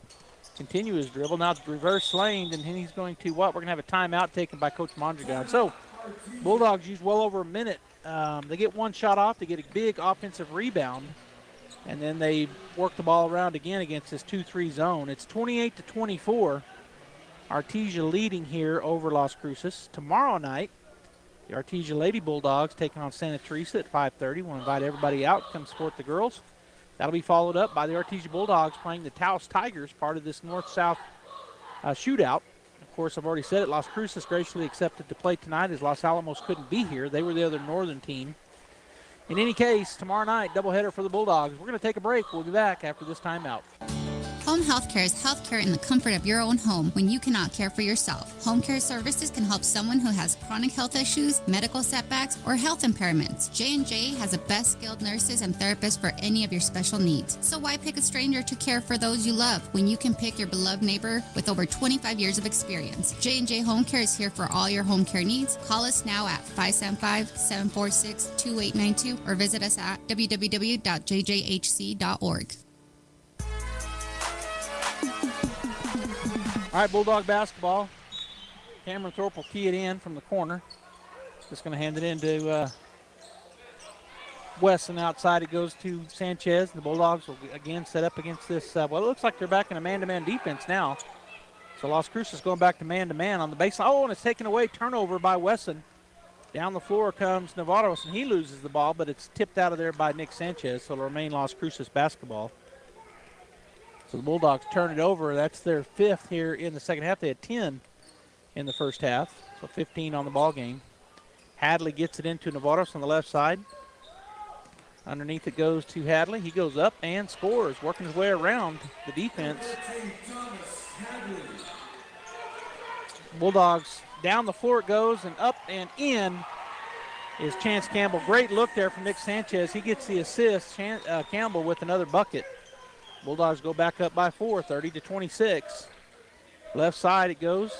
Continue his dribble. Now it's reverse laned, and he's going to what? We're going to have a timeout taken by Coach Mondragon. So Bulldogs use well over a minute. They get one shot off. They get a big offensive rebound, and then they work the ball around again against this 2-3 zone. It's 28-24. Artesia leading here over Las Cruces. Tomorrow night, the Artesia Lady Bulldogs taking on Santa Teresa at 5:30. We'll invite everybody out. Come support the girls. That'll be followed up by the Artesia Bulldogs playing the Taos Tigers, part of this north-south shootout. Of course, I've already said it. Las Cruces graciously accepted to play tonight as Los Alamos couldn't be here. They were the other northern team. In any case, tomorrow night, doubleheader for the Bulldogs. We're going to take a break. We'll be back after this timeout. Home health care is health care in the comfort of your own home when you cannot care for yourself. Home care services can help someone who has chronic health issues, medical setbacks, or health impairments. J&J has the best skilled nurses and therapists for any of your special needs. So why pick a stranger to care for those you love when you can pick your beloved neighbor with over 25 years of experience? J&J Home Care is here for all your home care needs. Call us now at 575-746-2892 or visit us at www.jjhc.org. All right, Bulldog basketball. Cameron Thorpe will key it in from the corner. Just going to hand it into Wesson outside. It goes to Sanchez. The Bulldogs will again set up against this. Well, it looks like they're back in a man-to-man defense now. So Las Cruces going back to man-to-man on the baseline. Oh, and it's taken away. Turnover by Wesson. Down the floor comes Navarros, and he loses the ball, but it's tipped out of there by Nick Sanchez. So it'll remain Las Cruces basketball. So the Bulldogs turn it over. That's their 5th here in the second half. They had 10 in the first half, so 15 on the ball game. Hadley gets it into Navarros on the left side. Underneath it goes to Hadley. He goes up and scores, working his way around the defense. Bulldogs down the floor it goes, and up and in is Chance Campbell. Great look there from Nick Sanchez. He gets the assist. Campbell with another bucket. Bulldogs go back up by 4, 30-26. Left side it goes.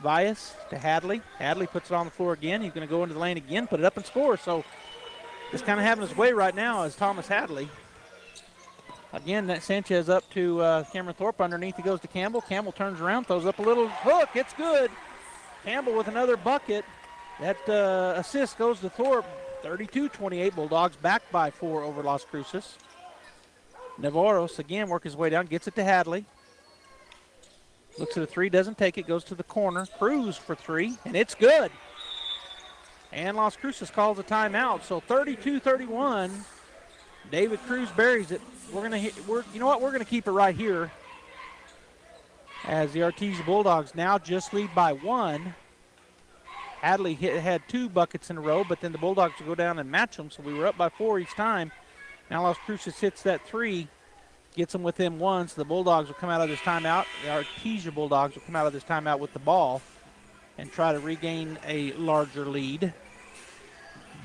Vias to Hadley. Hadley puts it on the floor again. He's going to go into the lane again, put it up and score. So just kind of having his way right now is Thomas Hadley. Again, that Sanchez up to Cameron Thorpe. Underneath he goes to Campbell. Campbell turns around, throws up a little hook. It's good. Campbell with another bucket. That assist goes to Thorpe. 32-28. Bulldogs back by 4 over Las Cruces. Navarros again works his way down, gets it to Hadley. Looks at a 3, doesn't take it, goes to the corner. Cruz for 3, and it's good. And Las Cruces calls a timeout. So 32-31. David Cruz buries it. You know what? We're gonna keep it right here as the Artesia Bulldogs now just lead by 1. Hadley had 2 buckets in a row, but then the Bulldogs will go down and match them. So we were up by 4 each time. Now Las Cruces hits that 3, gets them within 1, so the Bulldogs will come out of this timeout. The Artesia Bulldogs will come out of this timeout with the ball and try to regain a larger lead.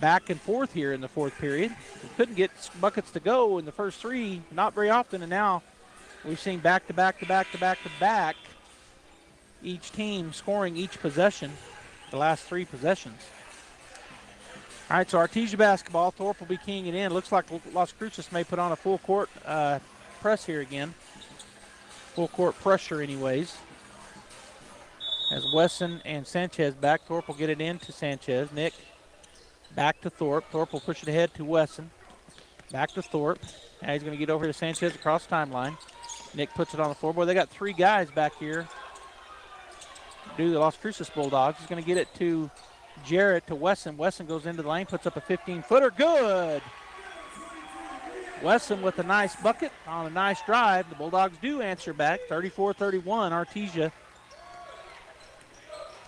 Back and forth here in the 4th period. We couldn't get buckets to go in the first 3, not very often, and now we've seen back-to-back. Each team scoring each possession, the last 3 possessions. All right, so Artesia basketball. Thorpe will be keying it in. Looks like Las Cruces may put on a full court press here again. Full court pressure anyways. As Wesson and Sanchez back, Thorpe will get it in to Sanchez. Nick back to Thorpe. Thorpe will push it ahead to Wesson. Back to Thorpe. Now he's going to get over to Sanchez across the timeline. Nick puts it on the floor. Boy, they got 3 guys back here. Do the Las Cruces Bulldogs. He's going to get it to Jarrett to Wesson. Wesson goes into the lane, puts up a 15-footer. Good. Wesson with a nice bucket on a nice drive. The Bulldogs do answer back. 34-31, Artesia.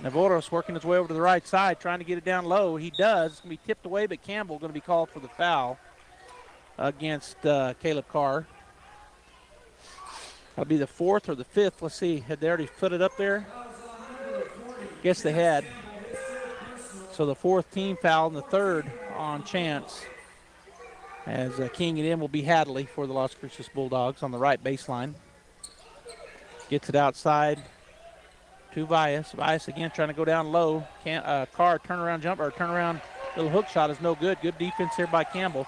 Navarros working his way over to the right side, trying to get it down low. He does. It's going to be tipped away, but Campbell going to be called for the foul against Caleb Carr. That'll be the 4th or the 5th. Let's see. Had they already put it up there? Guess they had. So the 4th team foul and the 3rd on Chance. As keying it in will be Hadley for the Las Cruces Bulldogs on the right baseline. Gets it outside to Vias. Vias again trying to go down low. Carr turnaround jumper, or turnaround little hook shot is no good. Good defense here by Campbell.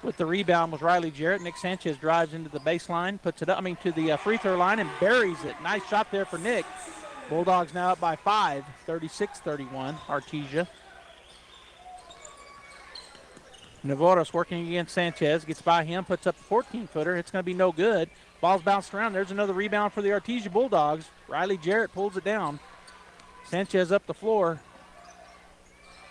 With the rebound was Riley Jarrett. Nick Sanchez drives into the baseline, puts it up, to the free throw line and buries it. Nice shot there for Nick. Bulldogs now up by 5, 36-31, Artesia. Navarros working against Sanchez, gets by him, puts up a 14-footer. It's going to be no good. Ball's bounced around. There's another rebound for the Artesia Bulldogs. Riley Jarrett pulls it down. Sanchez up the floor.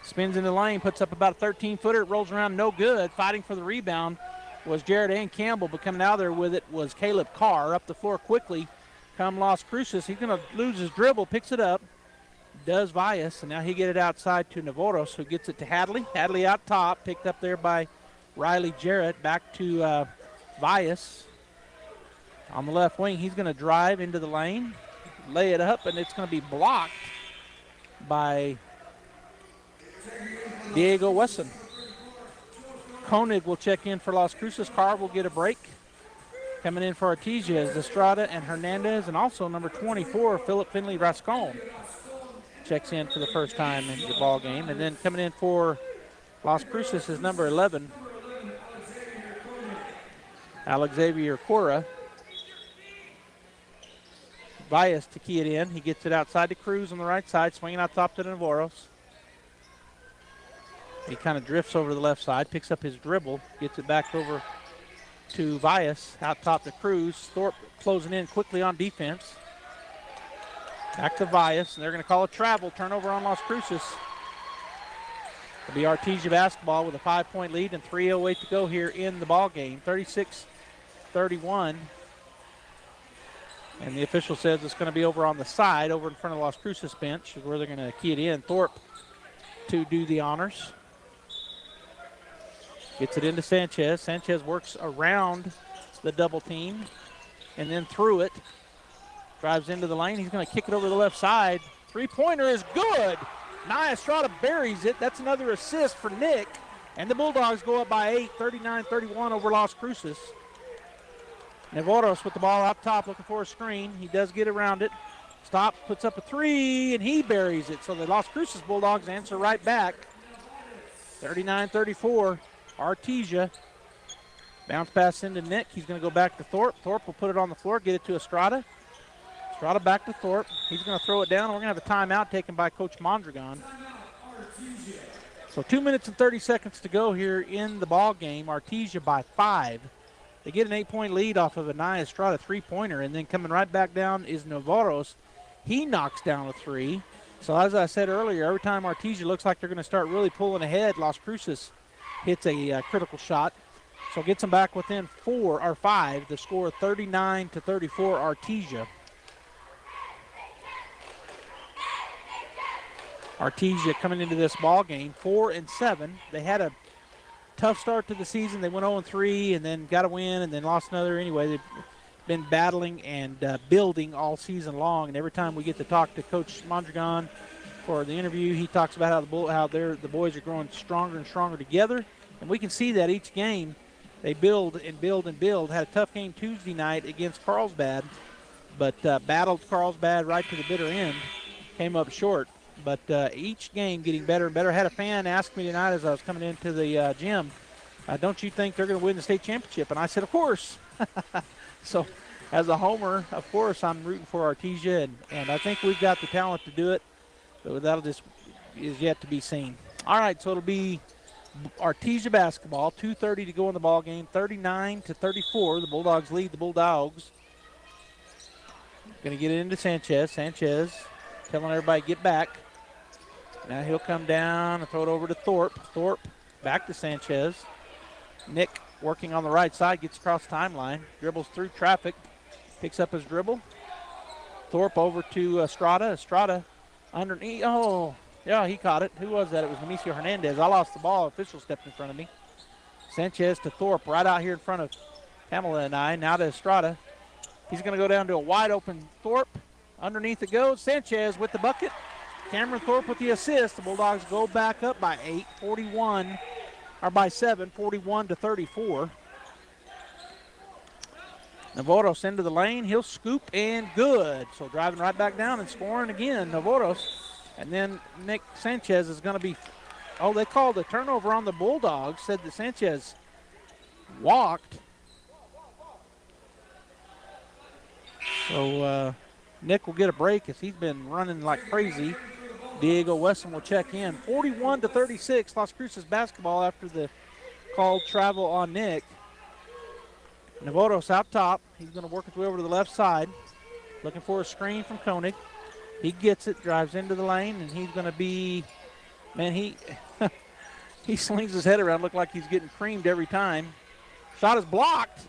Spins in the lane, puts up about a 13-footer. It rolls around, no good. Fighting for the rebound was Jarrett and Campbell, but coming out there with it was Caleb Carr. Up the floor quickly come Las Cruces. He's going to lose his dribble, picks it up, does Vias, and now he get it outside to Navarros, who gets it to Hadley. Hadley out top, picked up there by Riley Jarrett. Back to Vias on the left wing. He's going to drive into the lane, lay it up, and it's going to be blocked by Diego Wesson. Koenig will check in for Las Cruces. Carr will get a break. Coming in for Artesia is Estrada and Hernandez, and also number 24, Philip Finley Rascon. Checks in for the first time in the ball game. And then coming in for Las Cruces is number 11, Alexavier Cora. Vias to key it in. He gets it outside to Cruz on the right side, swinging out top to Navarros. He kind of drifts over to the left side, picks up his dribble, gets it back over to Vias, out top to Cruz. Thorpe closing in quickly on defense. Back to Vias, and they're going to call a travel turnover on Las Cruces. It'll be Artesia basketball with a 5-point lead and 3:08 to go here in the ball game. 36-31. And the official says it's going to be over on the side, over in front of Las Cruces bench, is where they're going to key it in. Thorpe to do the honors. Gets it into Sanchez. Sanchez works around the double team and then through it. Drives into the lane. He's going to kick it over the left side. Three-pointer is good. Nia Estrada buries it. That's another assist for Nick. And the Bulldogs go up by 8, 39-31 over Las Cruces. Navarros with the ball up top looking for a screen. He does get around it. Stops, puts up a three, and he buries it. So the Las Cruces Bulldogs answer right back. 39-34. Artesia. Bounce pass into Nick. He's going to go back to Thorpe. Thorpe will put it on the floor, get it to Estrada. Estrada back to Thorpe. He's going to throw it down. We're going to have a timeout taken by Coach Mondragon. So 2 minutes and 30 seconds to go here in the ball game. Artesia by 5. They get an 8-point lead off of a Nia Estrada three-pointer, and then coming right back down is Navarros. He knocks down a three. So as I said earlier, every time Artesia looks like they're going to start really pulling ahead, Las Cruces hits a critical shot. So gets them back within 4 or 5. The score 39-34 Artesia. Artesia coming into this ball game 4-7. They had a tough start to the season. They went 0-3 and then got a win and then lost another. Anyway, they've been battling and building all season long. And every time we get to talk to Coach Mondragon for the interview, he talks about how the boys are growing stronger and stronger together. And we can see that each game they build and build and build. Had a tough game Tuesday night against Carlsbad, but battled Carlsbad right to the bitter end. Came up short. But each game getting better and better. I had a fan ask me tonight as I was coming into the gym, don't you think they're going to win the state championship? And I said, of course. So as a homer, of course, I'm rooting for Artesia, and I think we've got the talent to do it. But that'll just is yet to be seen. All right, so it'll be Artesia basketball. 2:30 to go in the ball game. 39-34. The Bulldogs lead the Bulldogs. Going to get it into Sanchez. Sanchez telling everybody get back. Now he'll come down and throw it over to Thorpe. Thorpe back to Sanchez. Nick working on the right side, gets across the timeline, dribbles through traffic, picks up his dribble. Thorpe over to Estrada. Estrada underneath. Oh, yeah, he caught it. Who was that? It was Nemesio Hernandez. I lost the ball. Official stepped in front of me. Sanchez to Thorpe right out here in front of Pamela and I. Now to Estrada. He's going to go down to a wide open Thorpe. Underneath it goes. Sanchez with the bucket. Cameron Thorpe with the assist. The Bulldogs go back up by 8, 41, or by 7, 41-34. Navarros into the lane. He'll scoop and good. So driving right back down and scoring again, Navarros. And then Nick Sanchez is going to be, they called a turnover on the Bulldogs. Said that Sanchez walked. So Nick will get a break as he's been running like crazy. Diego Wesson will check in. 41-36, Las Cruces basketball after the called travel on Nick. Navarros out top. He's going to work his way over to the left side. Looking for a screen from Koenig. He gets it, drives into the lane, and he's going to be, man, he slings his head around, look like he's getting creamed every time. Shot is blocked,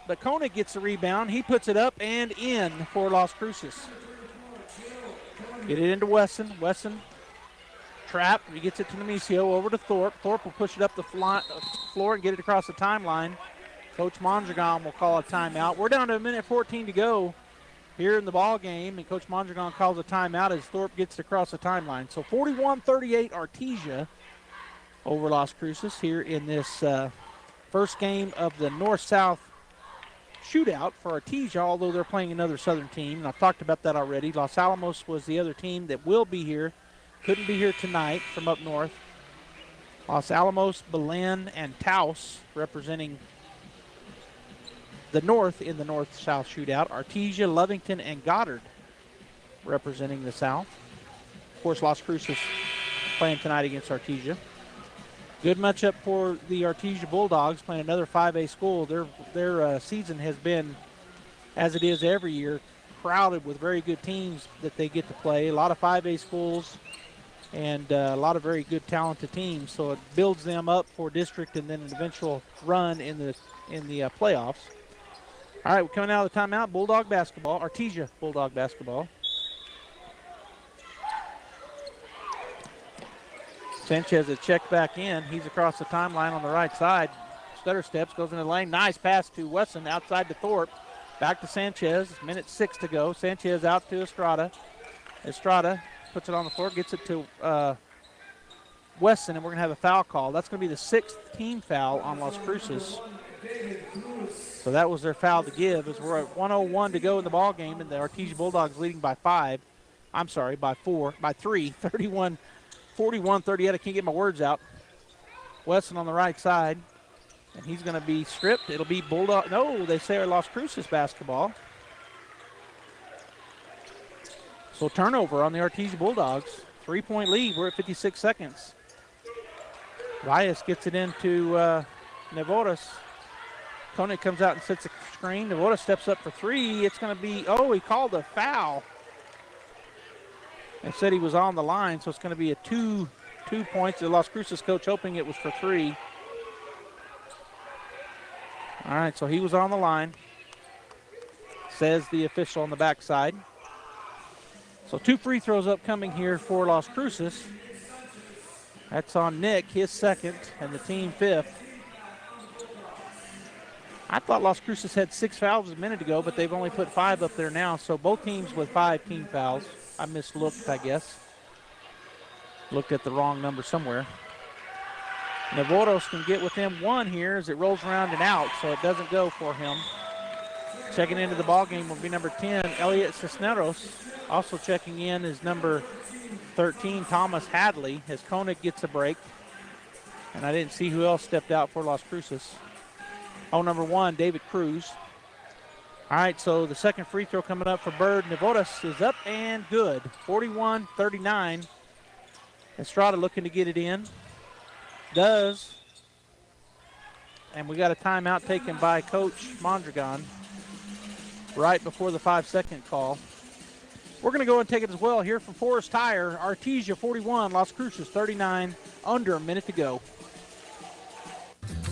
but Koenig gets the rebound. He puts it up and in for Las Cruces. Get it into Wesson. Wesson trap. He gets it to Nemesio, over to Thorpe. Thorpe will push it up the floor and get it across the timeline. Coach Mondragon will call a timeout. We're down to 1:14 to go here in the ball game, and Coach Mondragon calls a timeout as Thorpe gets it across the timeline. So 41-38 Artesia over Las Cruces here in this first game of the North-South shootout for Artesia, although they're playing another Southern team. And I've talked about that already. Los Alamos was the other team that will be here. Couldn't be here tonight from up north. Los Alamos, Belen, and Taos representing the north in the North-South shootout. Artesia, Lovington, and Goddard representing the south. Of course, Las Cruces playing tonight against Artesia. Good matchup for the Artesia Bulldogs, playing another 5A school. Their season has been, as it is every year, crowded with very good teams that they get to play. A lot of 5A schools and a lot of very good, talented teams. So it builds them up for district and then an eventual run in the playoffs. All right, we're coming out of the timeout. Bulldog basketball, Artesia Bulldog basketball. Sanchez has checked back in. He's across the timeline on the right side. Stutter steps, goes into the lane. Nice pass to Wesson, outside to Thorpe. Back to Sanchez. Minute 6 to go. Sanchez out to Estrada. Estrada puts it on the floor, gets it to Wesson, and we're going to have a foul call. That's going to be the 6th team foul on Las Cruces. So that was their foul to give, as we're at 1:01 to go in the ball game, and the Artesia Bulldogs leading by 3, 41-38. I can't get my words out. Wesson on the right side, and he's going to be stripped. It'll be Bulldog. No, they say Las Cruces basketball. So turnover on the Artesia Bulldogs. 3-point lead. We're at 56 seconds. Valles gets it into Nevoras. Koenig comes out and sets a screen. Nevoras steps up for 3. It's going to be, he called a foul. And said he was on the line, so it's going to be a 2 points. The Las Cruces coach hoping it was for 3. All right, so he was on the line, says the official on the backside. So 2 free throws upcoming here for Las Cruces. That's on Nick, his 2nd, and the team 5th. I thought Las Cruces had 6 fouls a minute ago, but they've only put 5 up there now, so both teams with 5 team fouls. I mislooked, I guess. Looked at the wrong number somewhere. Navarros can get within 1 here as it rolls around and out, so it doesn't go for him. Checking into the ball game will be number 10, Elliot Cisneros. Also checking in is number 13, Thomas Hadley, as Koenig gets a break. And I didn't see who else stepped out for Las Cruces. Number 1, David Cruz. All right, so the 2nd free throw coming up for Bird. Nevodas is up and good. 41-39. Estrada looking to get it in. Does. And we got a timeout taken by Coach Mondragon right before the 5-second call. We're going to go and take it as well here from Forest Tire. Artesia 41, Las Cruces 39, under a minute to go.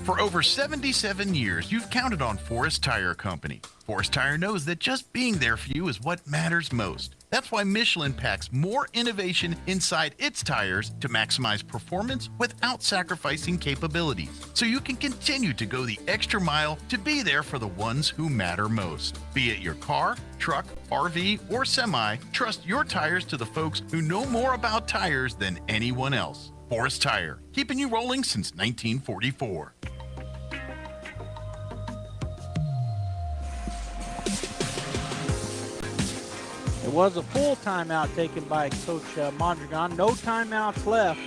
For over 77 years, you've counted on Forest Tire Company. Forest Tire knows that just being there for you is what matters most. That's why Michelin packs more innovation inside its tires to maximize performance without sacrificing capabilities, so you can continue to go the extra mile to be there for the ones who matter most. Be it your car, truck, RV, or semi, trust your tires to the folks who know more about tires than anyone else. Forest Tire, keeping you rolling since 1944. It was a full timeout taken by Coach Mondragon. No timeouts left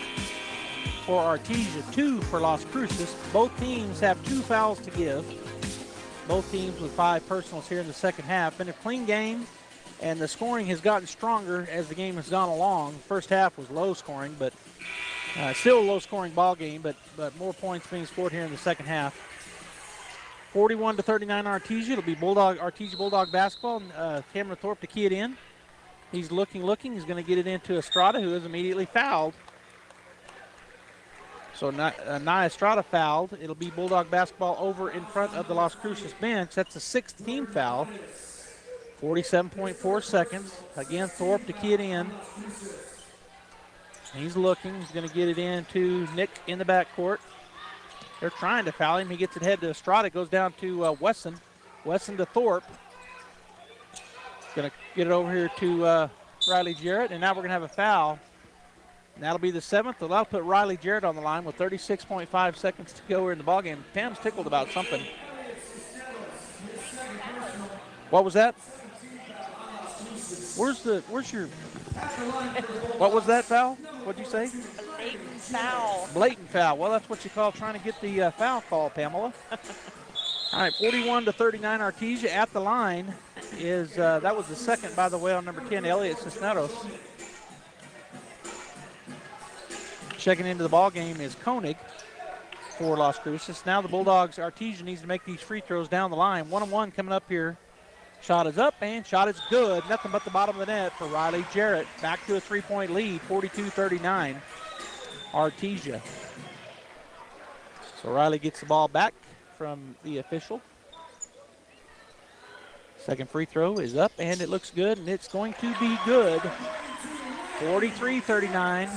for Artesia, 2 for Las Cruces. Both teams have 2 fouls to give. Both teams with 5 personals here in the second half. Been a clean game, and the scoring has gotten stronger as the game has gone along. First half was low scoring, but still a low scoring ball game, but more points being scored here in the second half. 41-39 Artesia. It'll be Artesia Bulldog basketball. Cameron Thorpe to key it in. He's looking. He's going to get it into Estrada, who is immediately fouled. So Nia Estrada fouled. It'll be Bulldog basketball over in front of the Las Cruces bench. That's the 6th team foul. 47.4 seconds. Again, Thorpe to key it in. He's looking. He's going to get it in to Nick in the backcourt. They're trying to foul him. He gets it head to Estrada. Goes down to Wesson. Wesson to Thorpe. Going to get it over here to Riley Jarrett. And now we're going to have a foul. And that'll be the 7th. That'll put Riley Jarrett on the line with 36.5 seconds to go here in the ballgame. Pam's tickled about something. What was that? Where's your, what was that foul? What'd you say? Blatant foul. Blatant foul. Well, that's what you call trying to get the foul call, Pamela. All right, 41-39 Artesia at the line is, that was the second, by the way, on number 10, Elliot Cisneros. Checking into the ball game is Koenig for Las Cruces. Now the Bulldogs, Artesia needs to make these free throws down the line. 1-on-1 coming up here. Shot is up and shot is good. Nothing but the bottom of the net for Riley Jarrett. Back to a 3-point lead, 42-39 Artesia. So Riley gets the ball back from the official. Second free throw is up and it looks good and it's going to be good. 43-39.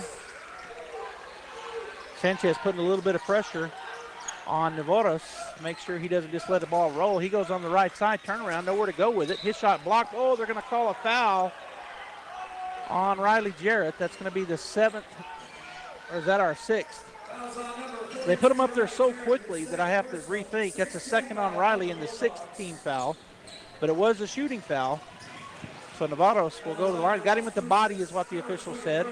Sanchez putting a little bit of pressure on Navarros to make sure he doesn't just let the ball roll. He goes on the right side, turnaround, nowhere to go with it. His shot blocked. Oh, they're going to call a foul on Riley Jarrett. That's going to be the 7th, or is that our 6th? They put him up there so quickly that I have to rethink. That's the 2nd on Riley and the 6th team foul, but it was a shooting foul. So Navarros will go to the line. Got him at the body is what the official said.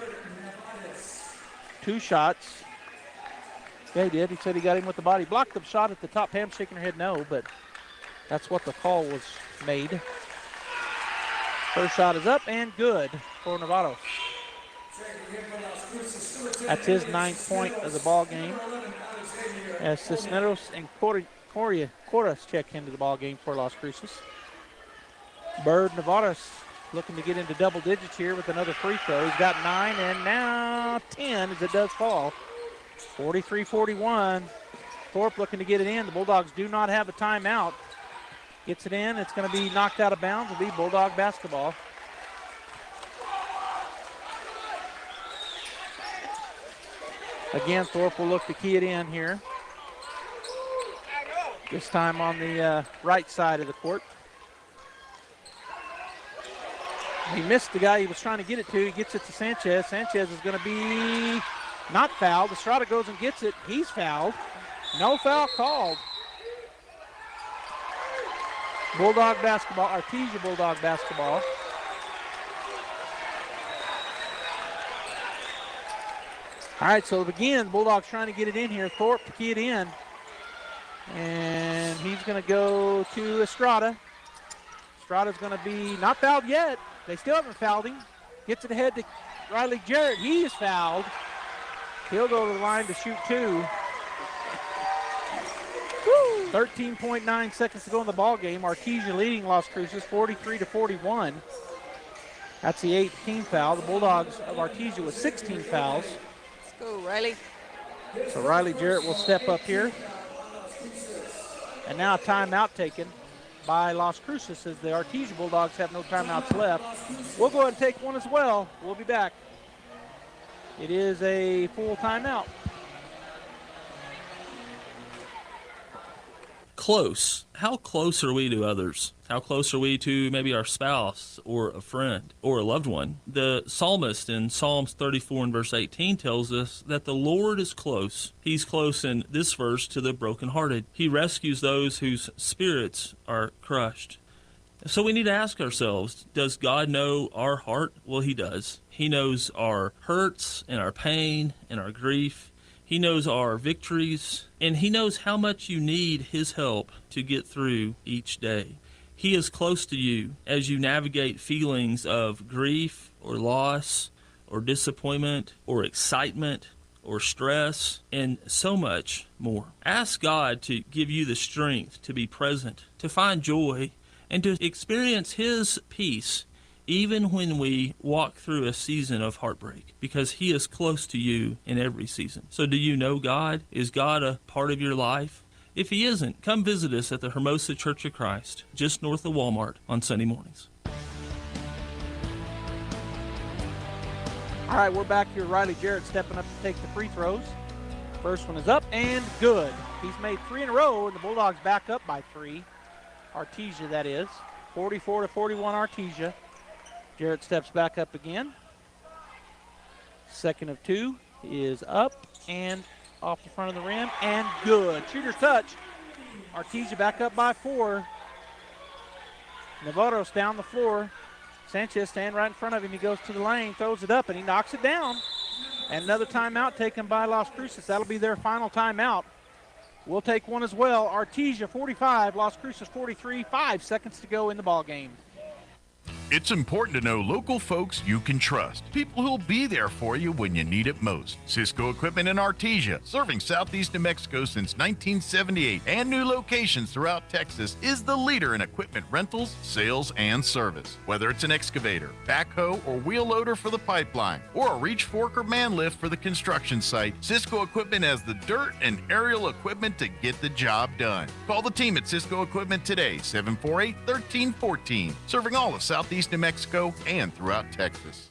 2 shots. Yeah, he did. He said he got him with the body. Blocked the shot at the top. Pam shaking her head no, but that's what the call was made. First shot is up and good for Navarro. That's his 9th point of the ball game. As Cisneros and Corras check into the ball game for Las Cruces. Bird Navarros looking to get into double digits here with another free throw. He's got 9 and now 10 as it does fall. 43-41. Thorpe looking to get it in. The Bulldogs do not have a timeout. Gets it in. It's going to be knocked out of bounds. It'll be Bulldog basketball. Again, Thorpe will look to key it in here. This time on the right side of the court. He missed the guy he was trying to get it to. He gets it to Sanchez. Sanchez is going to be not fouled. Estrada goes and gets it. He's fouled. No foul called. Bulldog basketball, Artesia Bulldog basketball. All right, so again, Bulldogs trying to get it in here. Thorpe to key it in. And he's going to go to Estrada. Estrada's going to be not fouled yet. They still haven't fouled him. Gets it ahead to Riley Jarrett. He is fouled. He'll go to the line to shoot 2. 13.9 seconds to go in the ball game. Artesia leading Las Cruces 43-41. That's the 8th team foul. The Bulldogs of Artesia with 16 fouls. Let's go, Riley. So Riley Jarrett will step up here. And now a timeout taken by Las Cruces as the Artesia Bulldogs have no timeouts left. We'll go ahead and take one as well. We'll be back. It is a full timeout. Close. How close are we to others? How close are we to maybe our spouse or a friend or a loved one? The psalmist in Psalms 34 and verse 18 tells us that the Lord is close. He's close in this verse to the brokenhearted. He rescues those whose spirits are crushed. So we need to ask ourselves, does God know our heart? Well, he does. He knows our hurts and our pain and our grief. He knows our victories, and he knows how much you need his help to get through each day. He is close to you as you navigate feelings of grief or loss or disappointment or excitement or stress and so much more. Ask God to give you the strength to be present, to find joy, and to experience his peace even when we walk through a season of heartbreak, because he is close to you in every season. So do you know God? Is God a part of your life? If he isn't, come visit us at the Hermosa Church of Christ, just north of Walmart on Sunday mornings. All right, we're back here. Riley Jarrett stepping up to take the free throws. First one is up and good. He's made 3 in a row, and the Bulldogs back up by 3. Artesia, that is. 44-41 Artesia. Jarrett steps back up again. Second of 2 is up and off the front of the rim, and good. Shooter touch. Artesia back up by 4. Navarro's down the floor. Sanchez standing right in front of him. He goes to the lane, throws it up, and he knocks it down. And another timeout taken by Las Cruces. That'll be their final timeout. We'll take one as well. Artesia 45, Las Cruces 43, 5 seconds to go in the ball game. It's important to know local folks you can trust. People who'll be there for you when you need it most. Cisco Equipment in Artesia, serving southeast New Mexico since 1978 and new locations throughout Texas, is the leader in equipment rentals, sales, and service. Whether it's an excavator, backhoe, or wheel loader for the pipeline, or a reach fork or man lift for the construction site, Cisco Equipment has the dirt and aerial equipment to get the job done. Call the team at Cisco Equipment today, 748-1314, serving all of southeast New Mexico and throughout Texas.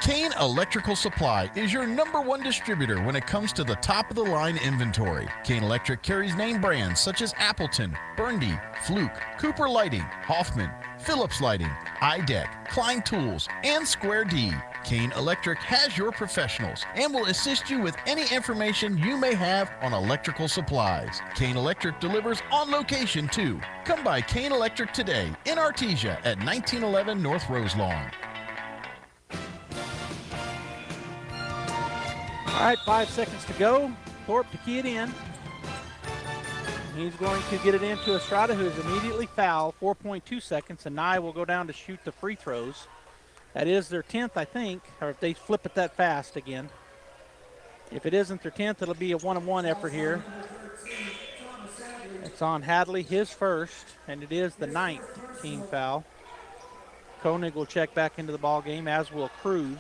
Kane Electrical Supply is your #1 distributor when it comes to the top-of-the-line inventory. Kane Electric carries name brands such as Appleton, Burndy, Fluke, Cooper Lighting, Hoffman, Phillips Lighting, iDeck, Klein Tools, and Square D. Kane Electric has your professionals and will assist you with any information you may have on electrical supplies. Kane Electric delivers on location too. Come by Kane Electric today in Artesia at 1911 North Roselawn. All right, 5 seconds to go. Thorpe to key it in. He's going to get it into Estrada, who is immediately fouled. 4.2 seconds, and Nye will go down to shoot the free throws. That is their 10th, I think, or if they flip it that fast again. If it isn't their 10th, it'll be a 1-on-1 effort here. It's on Hadley, his first, and it is the 9th team foul. Koenig will check back into the ball game, as will Cruz.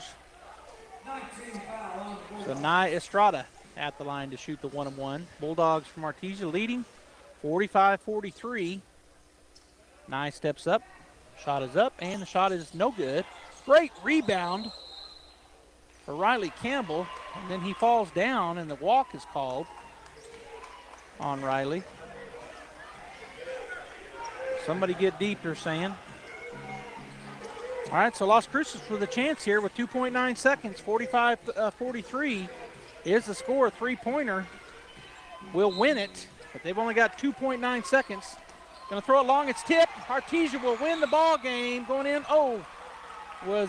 So Nye Estrada at the line to shoot the 1-on-1. Bulldogs from Artesia leading 45-43. Nye steps up. Shot is up, and the shot is no good. Great rebound for Riley Campbell, and then he falls down, and the walk is called on Riley. Somebody get deep, they're saying. All right, so Las Cruces with a chance here with 2.9 seconds. 45-43 is the score. Three-pointer will win it, but they've only got 2.9 seconds. Going to throw it long. It's tipped. Artesia will win the ball game. Going in, was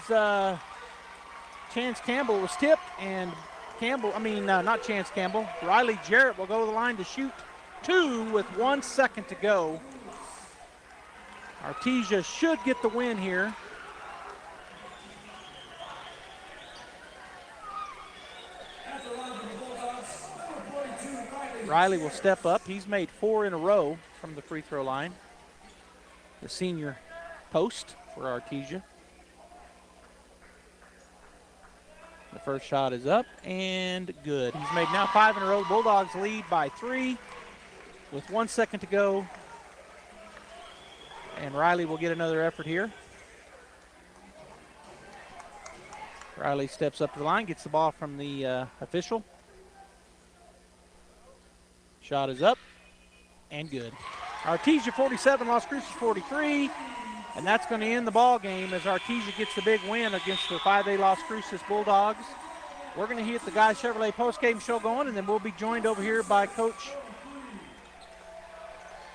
Chance Campbell was tipped, and not Chance Campbell. Riley Jarrett will go to the line to shoot 2 with 1 second to go. Artesia should get the win here. Riley will step up. He's made 4 in a row from the free throw line. The senior post for Artesia. The first shot is up and good. He's made now 5 in a row. The Bulldogs lead by 3 with 1 second to go. And Riley will get another effort here. Riley steps up to the line, gets the ball from the official. Shot is up and good. Artesia 47, Las Cruces 43, and that's going to end the ball game as Artesia gets the big win against the 5A Las Cruces Bulldogs. We're going to get the Guy Chevrolet postgame show going, and then we'll be joined over here by Coach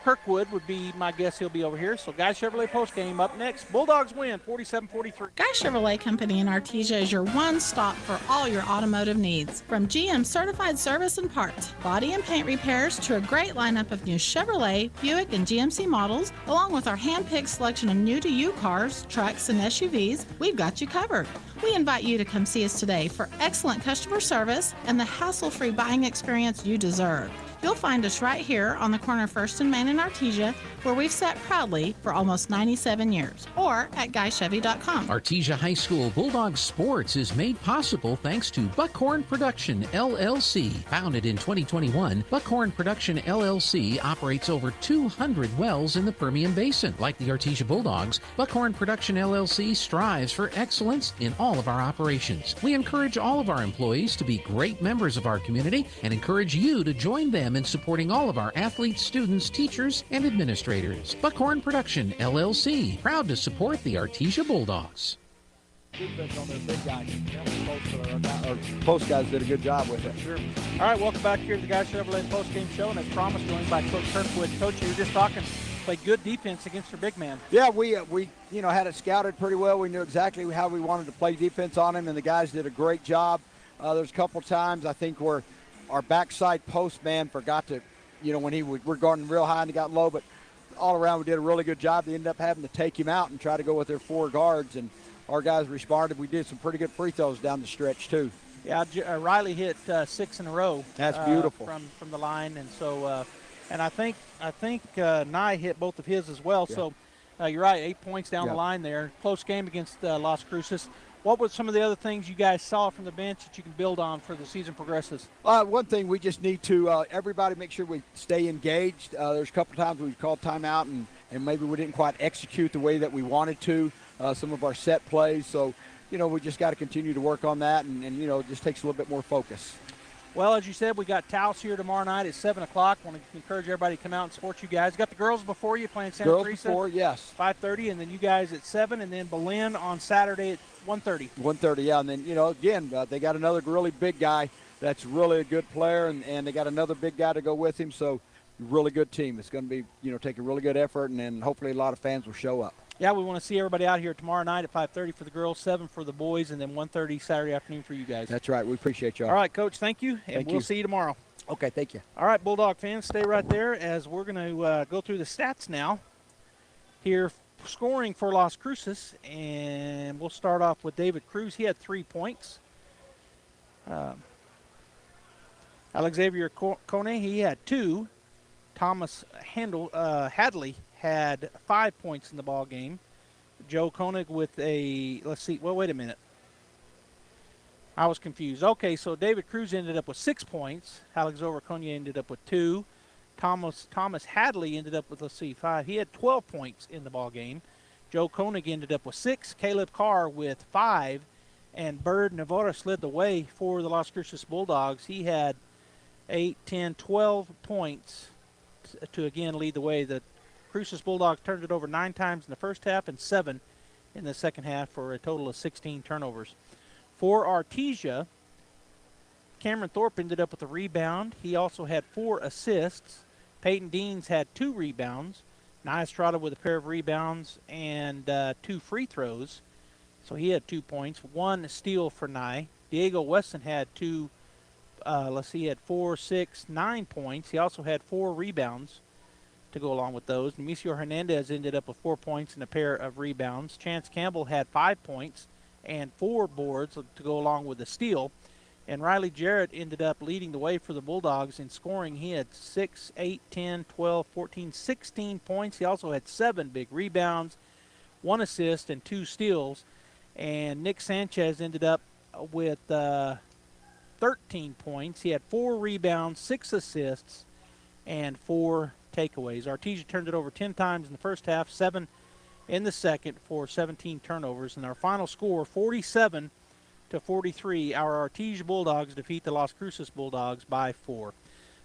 Kirkwood would be my guess. He'll be over here. So Guy Chevrolet postgame up next. Bulldogs win 47-43. Guy Chevrolet Company in Artesia is your one stop for all your automotive needs. From GM certified service and parts, body and paint repairs to a great lineup of new Chevrolet, Buick, and GMC models, along with our hand-picked selection of new-to-you cars, trucks, and SUVs, we've got you covered. We invite you to come see us today for excellent customer service and the hassle-free buying experience you deserve. You'll find us right here on the corner of 1st and Main in Artesia, where we've sat proudly for almost 97 years, or at guychevy.com. Artesia High School Bulldog Sports is made possible thanks to Buckhorn Production, LLC. Founded in 2021, Buckhorn Production, LLC operates over 200 wells in the Permian Basin. Like the Artesia Bulldogs, Buckhorn Production, LLC strives for excellence in all of our operations. We encourage all of our employees to be great members of our community and encourage you to join them in supporting all of our athletes, students, teachers, and administrators. Buckhorn Production, LLC, proud to support the Artesia Bulldogs. Defense on their big guys. Our post guys did a good job with it. Sure. All right, welcome back here to the Guy Chevrolet post-game show, and as promised, joined by Coach Kirkwood. Coach, you were just talking, played good defense against your big man. Yeah, we had it scouted pretty well. We knew exactly how we wanted to play defense on him, and the guys did a great job. There's a couple times I think where our backside post man forgot to, when we're guarding real high and he got low, but all around we did a really good job. They ended up having to take him out and try to go with their 4 guards, and our guys responded. We did some pretty good free throws down the stretch too. Yeah, Riley hit 6 in a row. That's beautiful from the line, and so and I think Nye hit both of his as well. Yeah. So you're right, 8 points down the line there. Close game against Las Cruces. What were some of the other things you guys saw from the bench that you can build on for the season progresses? One thing, we just need to everybody make sure we stay engaged. There's a couple times we've called timeout and maybe we didn't quite execute the way that we wanted to. Some of our set plays. So, we just got to continue to work on that and it just takes a little bit more focus. Well, as you said, we got Taos here tomorrow night at 7 o'clock. Want to encourage everybody to come out and support you guys. Got the girls before you playing Santa Teresa. Girls before, yes. 5:30, and then you guys at 7, and then Belen on Saturday at 1:30. 1:30, yeah. And then, again, they got another really big guy that's really a good player, and they got another big guy to go with him. So, really good team. It's going to be, take a really good effort, and then hopefully a lot of fans will show up. Yeah, we want to see everybody out here tomorrow night at 5:30 for the girls, 7 for the boys, and then 1:30 Saturday afternoon for you guys. That's right. We appreciate y'all. All right, Coach, thank you, and we'll see you tomorrow. Okay, thank you. All right, Bulldog fans, stay right there as we're going to go through the stats now. Here, scoring for Las Cruces, and we'll start off with David Cruz. He had 3 points. Alexavier Kone, he had 2. Thomas Hadley had 5 points in the ball game. Joe Koenig with wait a minute. I was confused. Okay, so David Cruz ended up with 6 points. Alexander Konya ended up with 2. Thomas Hadley ended up with 5. He had 12 points in the ball game. Joe Koenig ended up with 6. Caleb Carr with 5. And Bird Navarra slid the way for the Las Cruces Bulldogs. He had 8, 10, 12 points to again lead the way. The Cruces Bulldogs turned it over 9 times in the first half and 7 in the second half for a total of 16 turnovers. For Artesia, Cameron Thorpe ended up with a rebound. He also had 4 assists. Peyton Deans had 2 rebounds. Nye Estrada with a pair of rebounds and 2 free throws. So he had 2 points. 1 steal for Nye. Diego Weston had 2. He had 4, 6, 9 points. He also had 4 rebounds to go along with those. Nemesio Hernandez ended up with 4 points and a pair of rebounds. Chance Campbell had 5 points and 4 boards to go along with the steal. And Riley Jarrett ended up leading the way for the Bulldogs in scoring. He had 6, 8, 10, 12, 14, 16 points. He also had 7 big rebounds, 1 assist, and 2 steals. And Nick Sanchez ended up with 13 points. He had 4 rebounds, 6 assists, and 4 takeaways. Artesia turned it over 10 times in the first half, 7 in the second for 17 turnovers. And our final score, 47-43. Our Artesia Bulldogs defeat the Las Cruces Bulldogs by 4.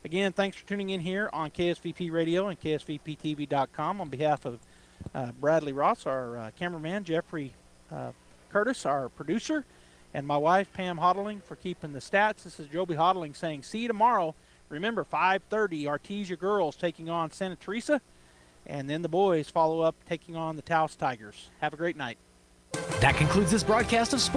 Again, thanks for tuning in here on KSVP Radio and KSVPTV.com. On behalf of Bradley Ross, our cameraman, Jeffrey Curtis, our producer, and my wife, Pam Hodling, for keeping the stats. This is Joby Hodling saying, see you tomorrow. Remember, 5:30, Artesia girls taking on Santa Teresa, and then the boys follow up taking on the Taos Tigers. Have a great night. That concludes this broadcast of Sports.